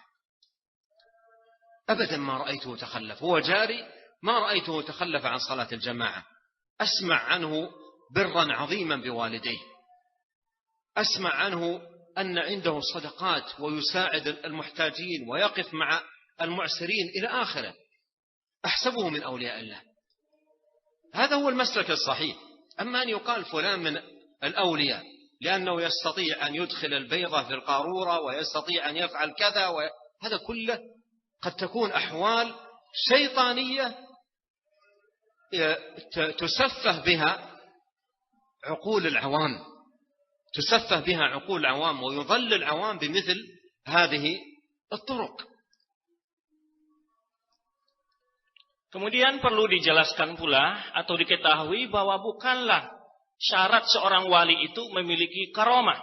أبدا ما رأيته تخلف، هو جاري ما رأيته تخلف عن صلاة الجماعة، أسمع عنه برا عظيما بوالديه، أسمع عنه أن عنده صدقات ويساعد المحتاجين ويقف مع المعسرين إلى آخره، أحسبه من أولياء الله. هذا هو المسلك الصحيح. أما أن يقال فلان من الأولياء لأنه يستطيع أن يدخل البيضة في القارورة ويستطيع أن يفعل كذا، هذا كله قد تكون أحوال شيطانية تسفه بها عقول العوام، تسفه بها عقول العوام ويضل العوام بمثل هذه الطرق. Kemudian perlu dijelaskan pula atau diketahui bahwa bukanlah syarat seorang wali itu memiliki karamah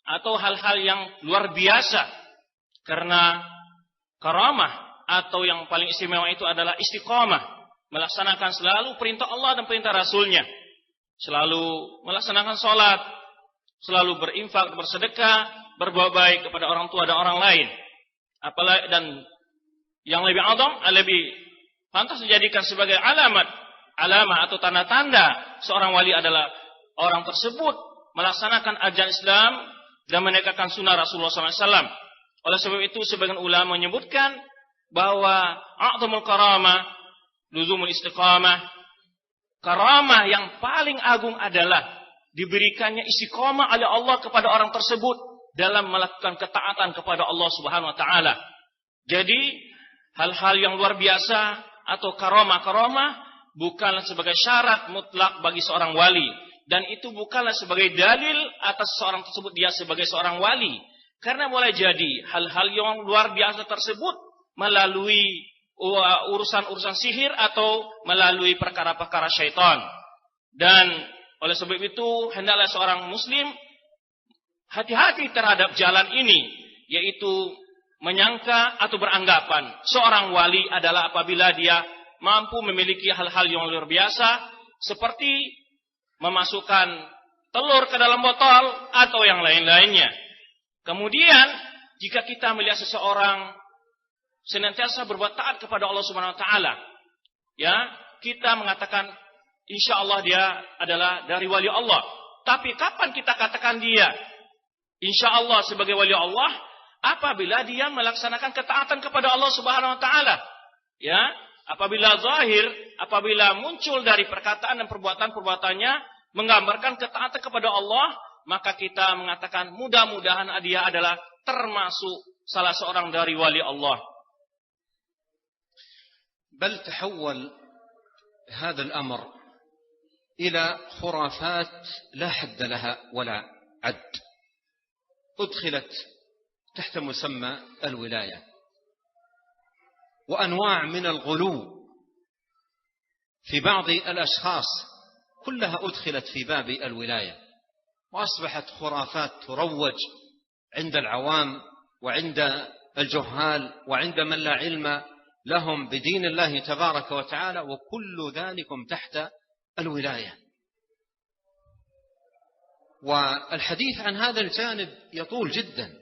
atau hal-hal yang luar biasa. Karena karamah atau yang paling istimewa itu adalah istiqamah, melaksanakan selalu perintah Allah dan perintah Rasulnya, selalu melaksanakan sholat, selalu berinfak, bersedekah, berbuat baik kepada orang tua dan orang lain. Apalagi dan yang lebih azam, lebih pantas dijadikan sebagai alamat atau tanda-tanda seorang wali adalah orang tersebut melaksanakan ajaran Islam dan menegakkan sunnah Rasulullah SAW. Oleh sebab itu sebagian ulama menyebutkan bahwa a'zamul karamah luzumul istiqamah, karamah yang paling agung adalah diberikannya istiqamah oleh Allah kepada orang tersebut dalam melakukan ketaatan kepada Allah Subhanahu wa taala. Jadi hal-hal yang luar biasa atau karamah bukanlah sebagai syarat mutlak bagi seorang wali, dan itu bukanlah sebagai dalil atas seorang tersebut dia sebagai seorang wali, karena boleh jadi hal-hal yang luar biasa tersebut melalui urusan-urusan sihir atau melalui perkara-perkara syaitan. Dan oleh sebab itu hendaklah seorang muslim hati-hati terhadap jalan ini, yaitu menyangka atau beranggapan seorang wali adalah apabila dia mampu memiliki hal-hal yang luar biasa seperti memasukkan telur ke dalam botol atau yang lain-lainnya. Kemudian jika kita melihat seseorang senantiasa berbuat taat kepada Allah Subhanahu wa taala, ya, kita mengatakan insyaallah dia adalah dari wali Allah. Tapi kapan kita katakan dia insyaallah sebagai wali Allah? Apabila dia melaksanakan ketaatan kepada Allah Subhanahu wa taala. Ya, apabila zahir, apabila muncul dari perkataan dan perbuatan-perbuatannya menggambarkan ketaatan kepada Allah, maka kita mengatakan mudah-mudahan dia adalah termasuk salah seorang dari wali Allah. بل تحول هذا الأمر إلى خرافات لا حد لها ولا عد، أدخلت تحت مسمى الولاية، وأنواع من الغلو في بعض الأشخاص كلها أدخلت في باب الولاية، وأصبحت خرافات تروج عند العوام وعند الجهال وعند من لا علم لهم بدين الله تبارك وتعالى، وكل ذلك تحت الولاية. والحديث عن هذا الجانب يطول جدا،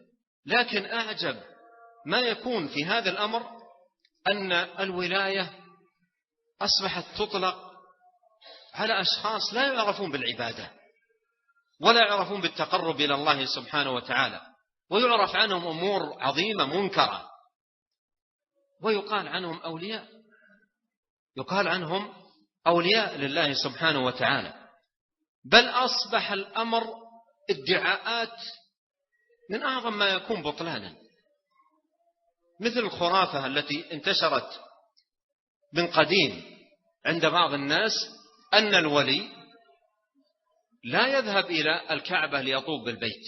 لكن أعجب ما يكون في هذا الأمر أن الولاية أصبحت تطلق على أشخاص لا يعرفون بالعبادة ولا يعرفون بالتقرب إلى الله سبحانه وتعالى، ويعرف عنهم أمور عظيمة منكرة، ويقال عنهم أولياء، يقال عنهم أولياء لله سبحانه وتعالى. بل أصبح الأمر ادعاءات من أعظم ما يكون بطلانا، مثل الخرافة التي انتشرت من قديم عند بعض الناس أن الولي لا يذهب إلى الكعبة ليطوف بالبيت،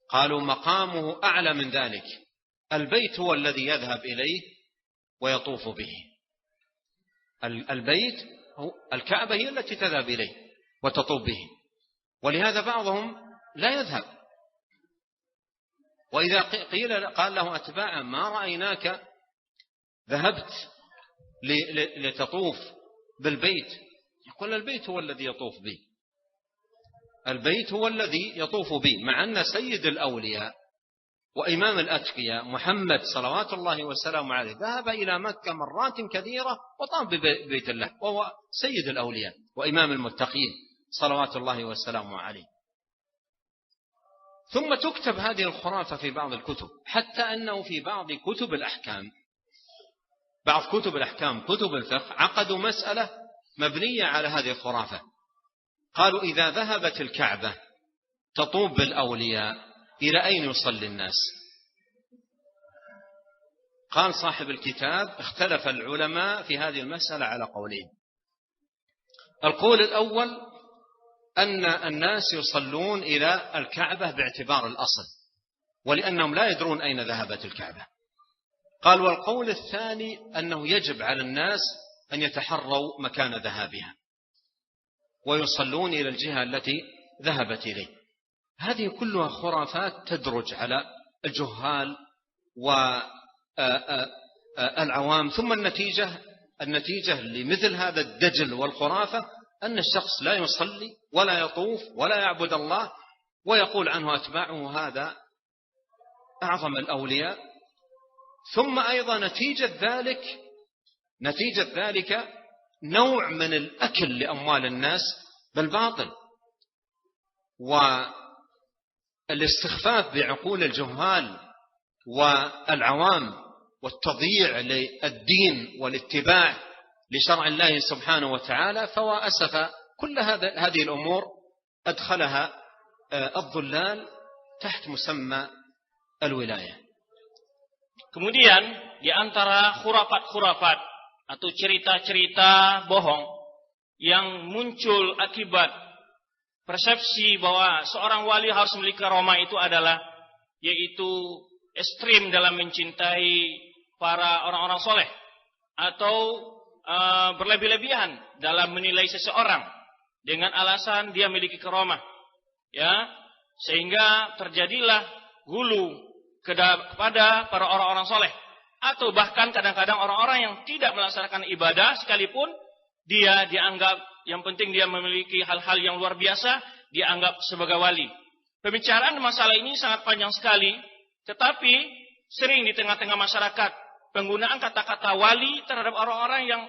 قالوا مقامه أعلى من ذلك، البيت هو الذي يذهب إليه ويطوف به، البيت الكعبة هي التي تذهب إليه وتطوف به، ولهذا بعضهم لا يذهب. وإذا قال له أتباعا ما رأيناك ذهبت لتطوف بالبيت، يقول البيت هو الذي يطوف به. البيت هو الذي يطوف به، مع أن سيد الأولياء وإمام الأتقياء محمد صلوات الله وسلامه عليه ذهب إلى مكة مرات كثيرة وطاف ببيت الله، وهو سيد الأولياء وإمام المتقين صلوات الله وسلامه عليه. ثم تكتب هذه الخرافة في بعض الكتب، حتى أنه في بعض كتب الأحكام، كتب الفقه، عقدوا مسألة مبنية على هذه الخرافة. قالوا إذا ذهبت الكعبة تطوف بالأولياء إلى أين يصلي الناس؟ قال صاحب الكتاب اختلف العلماء في هذه المسألة على قولين. القول الأول أن الناس يصلون إلى الكعبة باعتبار الأصل، ولأنهم لا يدرون أين ذهبت الكعبة. قال والقول الثاني أنه يجب على الناس أن يتحروا مكان ذهابها ويصلون إلى الجهة التي ذهبت إليه. هذه كلها خرافات تدرج على الجهال والعوام. ثم النتيجة لمثل هذا الدجل والخرافة أن الشخص لا يصلي ولا يطوف ولا يعبد الله، ويقول عنه أتباعه هذا أعظم الأولياء. ثم أيضا نتيجة ذلك نوع من الأكل لأموال الناس بالباطل، والاستخفاف بعقول الجهال والعوام، والتضييع للدين والاتباع لشرع الله سبحانه وتعالى. فوأسف كل هذه الأمور أدخلها الضلال تحت مسمى الولاية. Kemudian di antara khurafat-khurafat atau cerita-cerita bohong yang muncul akibat persepsi bahwa seorang wali harus memiliki karomah itu adalah yaitu ekstrim dalam mencintai para orang-orang soleh, atau berlebih-lebihan dalam menilai seseorang dengan alasan dia memiliki karomah, ya, sehingga terjadilah hulu kepada para orang-orang soleh, atau bahkan kadang-kadang orang-orang yang tidak melaksanakan ibadah sekalipun dia dianggap yang penting dia memiliki hal-hal yang luar biasa, dianggap sebagai wali. Pembicaraan masalah ini sangat panjang sekali, tetapi sering di tengah-tengah masyarakat penggunaan kata-kata wali terhadap orang-orang yang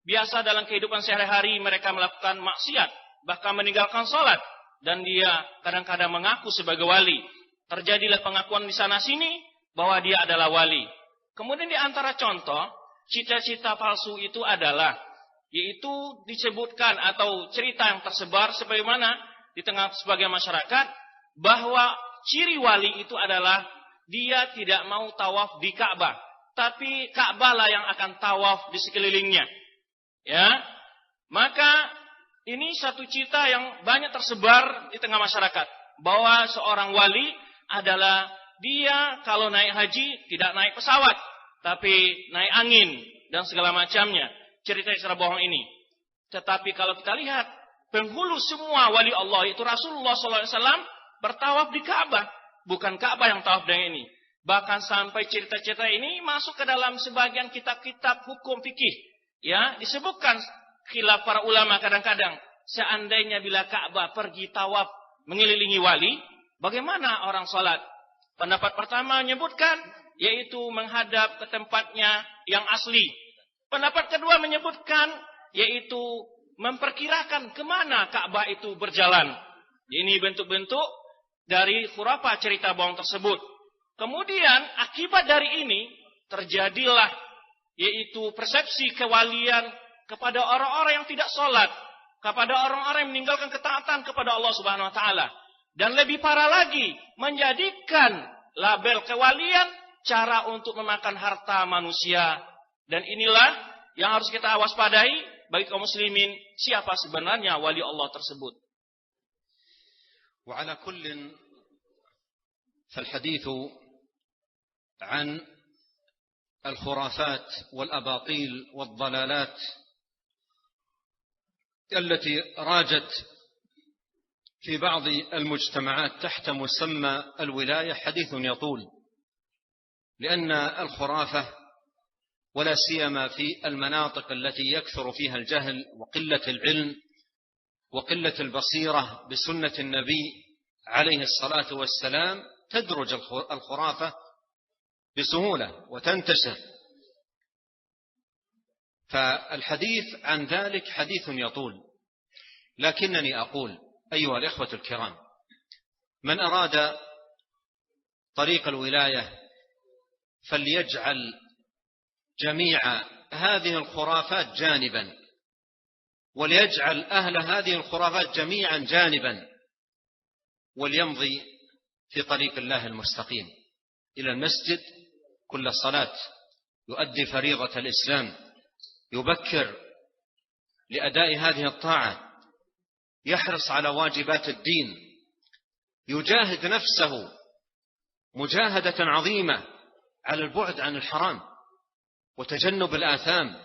biasa dalam kehidupan sehari-hari mereka melakukan maksiat, bahkan meninggalkan sholat, dan dia kadang-kadang mengaku sebagai wali. Terjadilah pengakuan di sana-sini bahwa dia adalah wali. Kemudian di antara contoh cita-cita palsu itu adalah, yaitu disebutkan atau cerita yang tersebar sebagaimana di tengah sebagian masyarakat, bahwa ciri wali itu adalah dia tidak mau tawaf di Ka'bah, tapi Ka'bah lah yang akan tawaf di sekelilingnya. Ya, maka ini satu cita yang banyak tersebar di tengah masyarakat, bahwa seorang wali adalah dia kalau naik haji tidak naik pesawat, tapi naik angin dan segala macamnya. Cerita-cerita bohong ini. Tetapi kalau kita lihat, penghulu semua wali Allah itu Rasulullah SAW bertawaf di Ka'bah, bukan Ka'bah yang tawaf dengan ini. Bahkan sampai cerita-cerita ini masuk ke dalam sebagian kitab-kitab hukum fikih. Ya, disebutkan khilaf para ulama kadang-kadang. Seandainya bila Ka'bah pergi tawaf mengelilingi wali, bagaimana orang salat? Pendapat pertama menyebutkan yaitu menghadap ke tempatnya yang asli. Pendapat kedua menyebutkan yaitu memperkirakan kemana Ka'bah itu berjalan. Ini bentuk-bentuk dari khurafat cerita bohong tersebut. Kemudian akibat dari ini terjadilah yaitu persepsi kewalian kepada orang-orang yang tidak sholat, kepada orang-orang yang meninggalkan ketaatan kepada Allah Subhanahu wa taala. Dan lebih parah lagi, menjadikan label kewalian cara untuk memakan harta manusia. Dan inilah yang harus kita waspadai bagi kaum muslimin, siapa sebenarnya wali Allah tersebut. وعلى كل فالحديث عن الخرافات والأباطيل والضلالات التي راجت في بعض المجتمعات تحت مسمى الولاية حديث يطول، لأن الخرافة ولا سيما في المناطق التي يكثر فيها الجهل وقلة العلم وقلة البصيرة بسنة النبي عليه الصلاة والسلام تدرج الخرافة بسهولة وتنتشر. فالحديث عن ذلك حديث يطول، لكنني أقول أيها الإخوة الكرام، من أراد طريق الولاية فليجعل جميع هذه الخرافات جانبا، وليجعل أهل هذه الخرافات جميعا جانبا، وليمضي في طريق الله المستقيم إلى المسجد كل صلاة، يؤدي فريضة الإسلام، يبكر لأداء هذه الطاعة، يحرص على واجبات الدين، يجاهد نفسه مجاهدة عظيمة على البعد عن الحرام وتجنب الآثام،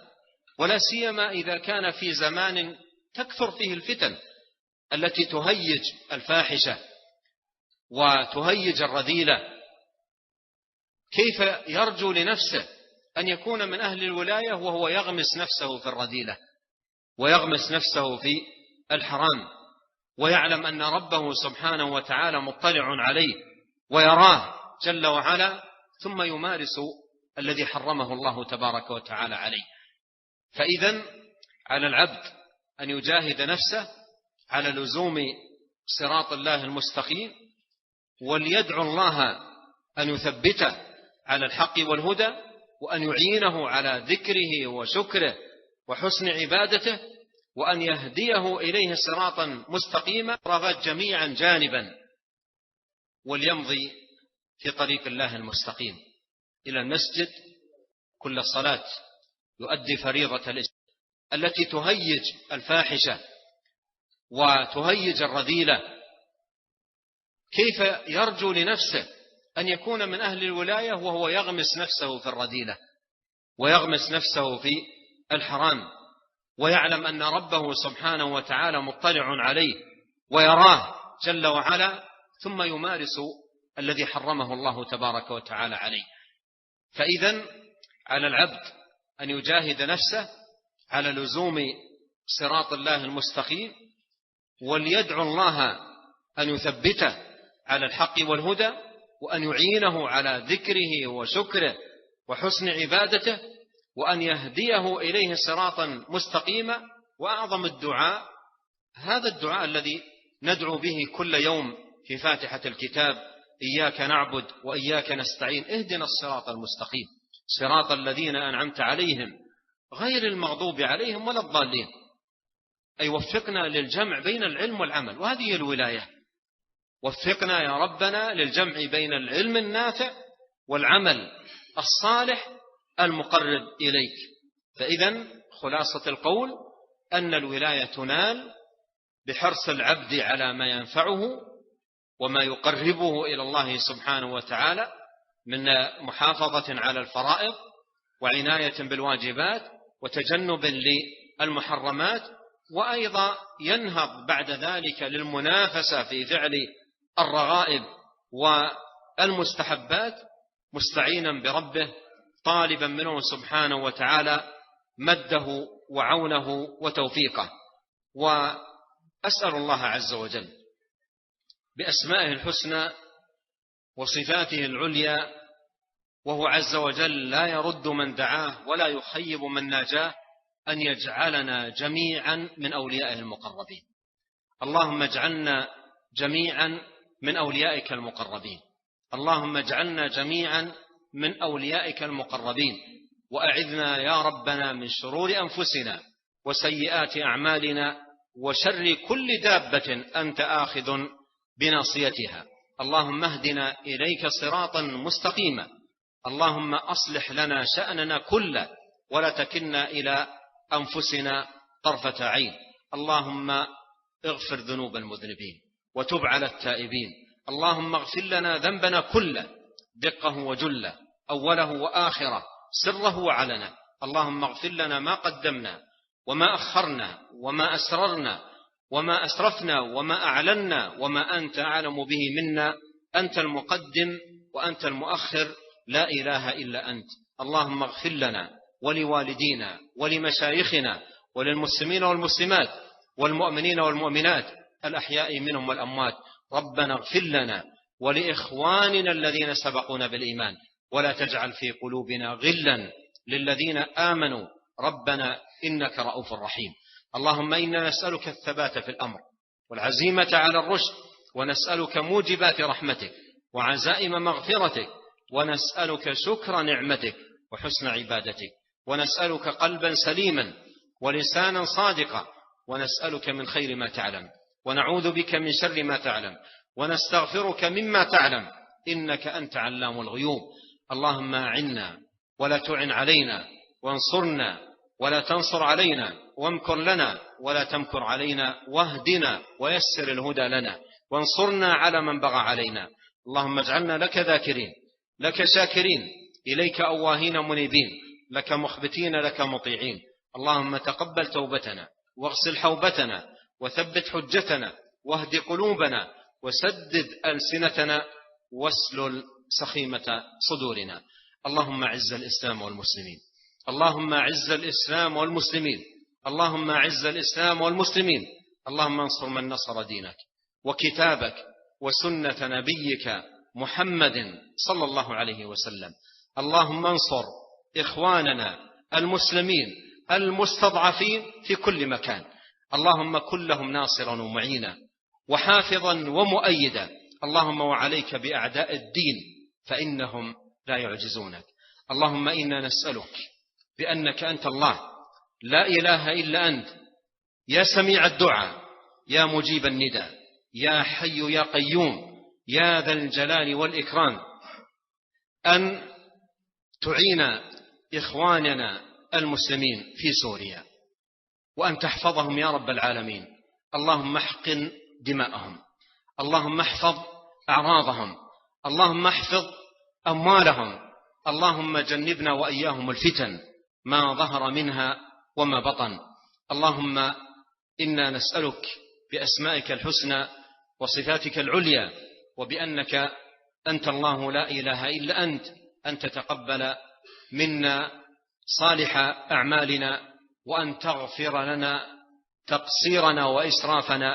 ولا سيما إذا كان في زمان تكثر فيه الفتن التي تهيج الفاحشة وتهيج الرذيلة. كيف يرجو لنفسه أن يكون من أهل الولاية وهو يغمس نفسه في الرذيلة ويغمس نفسه في الحرام، ويعلم أن ربه سبحانه وتعالى مطلع عليه ويراه جل وعلا، ثم يمارس الذي حرمه الله تبارك وتعالى عليه؟ فإذن على العبد أن يجاهد نفسه على لزوم صراط الله المستقيم، وليدعو الله أن يثبته على الحق والهدى، وأن يعينه على ذكره وشكره وحسن عبادته، وأن يهديه إليه صراطا مستقيما، رغت جميعا جانبا، وليمضي في طريق الله المستقيم إلى المسجد كل صلاة، يؤدي فريضة الإسلام التي تهيج الفاحشة وتهيج الرذيلة. كيف يرجو لنفسه أن يكون من أهل الولاية وهو يغمس نفسه في الرذيلة ويغمس نفسه في الحرام، ويعلم أن ربه سبحانه وتعالى مطلع عليه ويراه جل وعلا، ثم يمارس الذي حرمه الله تبارك وتعالى عليه؟ فإذن على العبد أن يجاهد نفسه على لزوم صراط الله المستقيم، وليدعو الله أن يثبته على الحق والهدى، وأن يعينه على ذكره وشكره وحسن عبادته، وأن يهديه إليه صراطا مستقيما. وأعظم الدعاء هذا الدعاء الذي ندعو به كل يوم في فاتحة الكتاب: إياك نعبد وإياك نستعين، اهدنا الصراط المستقيم صراط الذين أنعمت عليهم غير المغضوب عليهم ولا الضالين. أي وفقنا للجمع بين العلم والعمل، وهذه الولاية. وفقنا يا ربنا للجمع بين العلم النافع والعمل الصالح المقرب إليك. فإذن خلاصة القول أن الولاية تنال بحرص العبد على ما ينفعه وما يقربه إلى الله سبحانه وتعالى من محافظة على الفرائض وعناية بالواجبات وتجنب للمحرمات، وأيضا ينهض بعد ذلك للمنافسة في فعل الرغائب والمستحبات، مستعينا بربه طالبا منه سبحانه وتعالى مده وعونه وتوفيقه. وأسأل الله عز وجل بأسمائه الحسنى وصفاته العليا، وهو عز وجل لا يرد من دعاه ولا يخيب من ناجاه، أن يجعلنا جميعا من أوليائه المقربين. اللهم اجعلنا جميعا من أوليائك المقربين، اللهم اجعلنا جميعا من أوليائك المقربين، وأعذنا يا ربنا من شرور أنفسنا وسيئات أعمالنا وشر كل دابة أنت آخذ بناصيتها. اللهم اهدنا إليك صراطا مستقيما، اللهم أصلح لنا شأننا كله ولا تكلنا إلى أنفسنا طرفة عين. اللهم اغفر ذنوب المذنبين وتب على التائبين. اللهم اغفر لنا ذنبنا كله دقه وجله، أوله وآخره، سره وعلنا. اللهم اغفر لنا ما قدمنا وما أخرنا وما أسررنا وما أسرفنا وما أعلنا وما أنت أعلم به منا. أنت المقدم وأنت المؤخر، لا إله إلا أنت. اللهم اغفر لنا ولوالدينا ولمشايخنا وللمسلمين والمسلمات والمؤمنين والمؤمنات الأحياء منهم والأموات. ربنا اغفر لنا ولإخواننا الذين سبقونا بالإيمان ولا تجعل في قلوبنا غلا للذين آمنوا ربنا إنك رؤوف رحيم. اللهم إنا نسألك الثبات في الأمر والعزيمة على الرشد، ونسألك موجبات رحمتك وعزائم مغفرتك، ونسألك شكر نعمتك وحسن عبادتك، ونسألك قلبا سليما ولسانا صادقا، ونسألك من خير ما تعلم ونعوذ بك من شر ما تعلم، ونستغفرك مما تعلم إنك أنت علام الغيوب. اللهم أعنا ولا تعن علينا، وانصرنا ولا تنصر علينا، وامكر لنا ولا تمكر علينا، واهدنا ويسر الهدى لنا، وانصرنا على من بغى علينا. اللهم اجعلنا لك ذاكرين، لك شاكرين، إليك أواهين منيبين، لك مخبتين، لك مطيعين. اللهم تقبل توبتنا واغسل حوبتنا وثبت حجتنا واهد قلوبنا وسدد ألسنتنا واسلل سخيمة صدورنا. اللهم أعز الإسلام والمسلمين، اللهم أعز الإسلام والمسلمين، اللهم أعز الإسلام والمسلمين. اللهم انصر من نصر دينك وكتابك وسنة نبيك محمد صلى الله عليه وسلم. اللهم انصر إخواننا المسلمين المستضعفين في كل مكان. اللهم كن لهم ناصرا ومعينا وحافظا ومؤيدا. اللهم وعليك بأعداء الدين فإنهم لا يعجزونك. اللهم إنا نسألك بأنك أنت الله لا إله إلا أنت، يا سميع الدعاء، يا مجيب النداء، يا حي يا قيوم، يا ذا الجلال والإكرام، أن تعين إخواننا المسلمين في سوريا، وأن تحفظهم يا رب العالمين. اللهم احقن دماءهم، اللهم احفظ أعراضهم، اللهم احفظ أموالهم. اللهم جنبنا وإياهم الفتن ما ظهر منها وما بطن. اللهم إنا نسألك بأسمائك الحسنى وصفاتك العليا وبأنك أنت الله لا إله إلا أنت أن تتقبل منا صالح أعمالنا، وأن تغفر لنا تقصيرنا وإسرافنا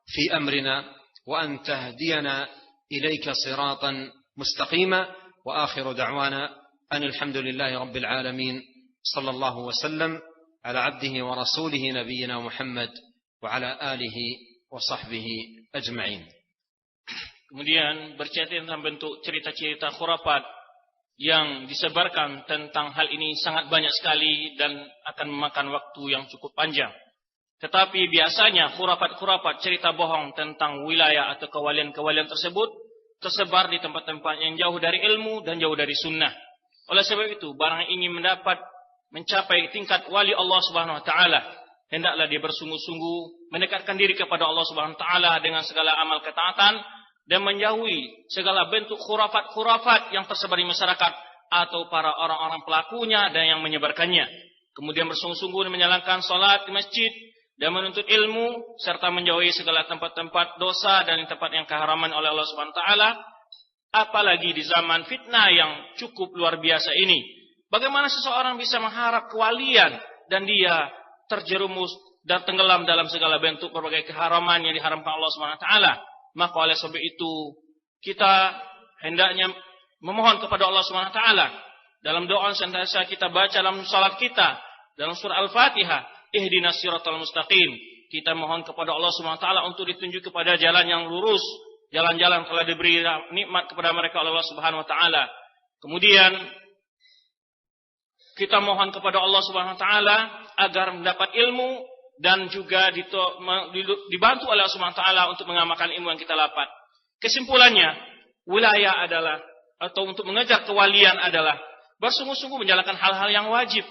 في أمرنا، وأن تهدينا إليك صراطا مستقيما. وآخر دعوانا أن الحمد لله رب العالمين، صلى الله وسلم على عبده ورسوله نبينا محمد وعلى آله وصحبه أجمعين. Kemudian bercerita tentang bentuk cerita-cerita khurafat yang disebarkan tentang hal ini sangat banyak sekali dan akan memakan waktu yang cukup panjang. Tetapi biasanya khurafat-khurafat, cerita bohong tentang wilayah atau kewalian-kewalian tersebut tersebar di tempat-tempat yang jauh dari ilmu dan jauh dari sunnah. Oleh sebab itu, barang ingin mencapai tingkat wali Allah Subhanahu wa taala, hendaklah dia bersungguh-sungguh mendekatkan diri kepada Allah Subhanahu wa taala dengan segala amal ketaatan dan menjauhi segala bentuk khurafat-khurafat yang tersebar di masyarakat atau para orang-orang pelakunya dan yang menyebarkannya. Kemudian bersungguh-sungguh menjalankan salat di masjid dan menuntut ilmu serta menjauhi segala tempat-tempat dosa dan tempat yang keharaman oleh Allah Subhanahu wa taala. Apalagi di zaman fitnah yang cukup luar biasa ini. Bagaimana seseorang bisa mengharap kewalian dan dia terjerumus dan tenggelam dalam segala bentuk berbagai keharaman yang diharamkan Allah Subhanahu wa taala? Maka oleh sebab itu kita hendaknya memohon kepada Allah Subhanahu wa taala dalam doa yang senantiasa kita baca dalam salat kita dalam surah Al-Fatihah, ihdinas siratal mustaqim. Kita mohon kepada Allah Subhanahu wa taala untuk ditunjuk kepada jalan yang lurus, jalan-jalan telah diberi nikmat kepada mereka oleh Allah Subhanahu wa taala. Kemudian kita mohon kepada Allah Subhanahu wa taala agar mendapat ilmu dan juga dibantu oleh Allah Subhanahu wa taala untuk mengamalkan ilmu yang kita dapat. Kesimpulannya, wilayah adalah atau untuk mengejar kewalian adalah bersungguh-sungguh menjalankan hal-hal yang wajib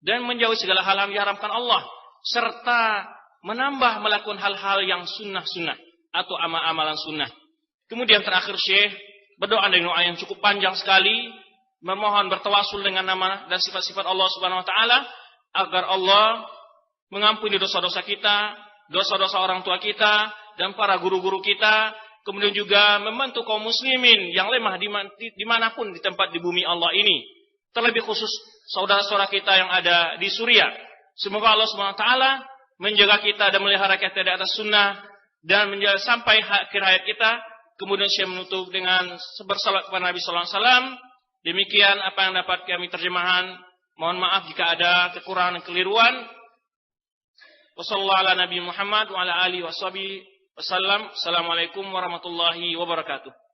dan menjauhi segala hal yang diharamkan Allah, serta menambah melakukan hal-hal yang sunnah-sunnah atau amal-amalan sunnah. Kemudian terakhir Syekh berdoa dengan doa yang cukup panjang sekali, memohon bertawasul dengan nama dan sifat-sifat Allah Subhanahu wa taala agar Allah mengampuni dosa-dosa kita, dosa-dosa orang tua kita dan para guru-guru kita. Kemudian juga membantu kaum muslimin yang lemah dimanapun di tempat di bumi Allah ini. Terlebih khusus saudara-saudara kita yang ada di Suriah. Semoga Allah Subhanahu wa taala menjaga kita dan melihara kita di atas sunnah dan menjaga sampai akhir hayat kita. Kemudian saya menutup dengan bersalawat kepada Nabi sallallahu alaihi wasallam. Demikian apa yang dapat kami terjemahan. Mohon maaf jika ada kekurangan dan keliruan. Wassallallahu ala Nabi Muhammad wa ala alihi wasallam. Assalamualaikum warahmatullahi wabarakatuh.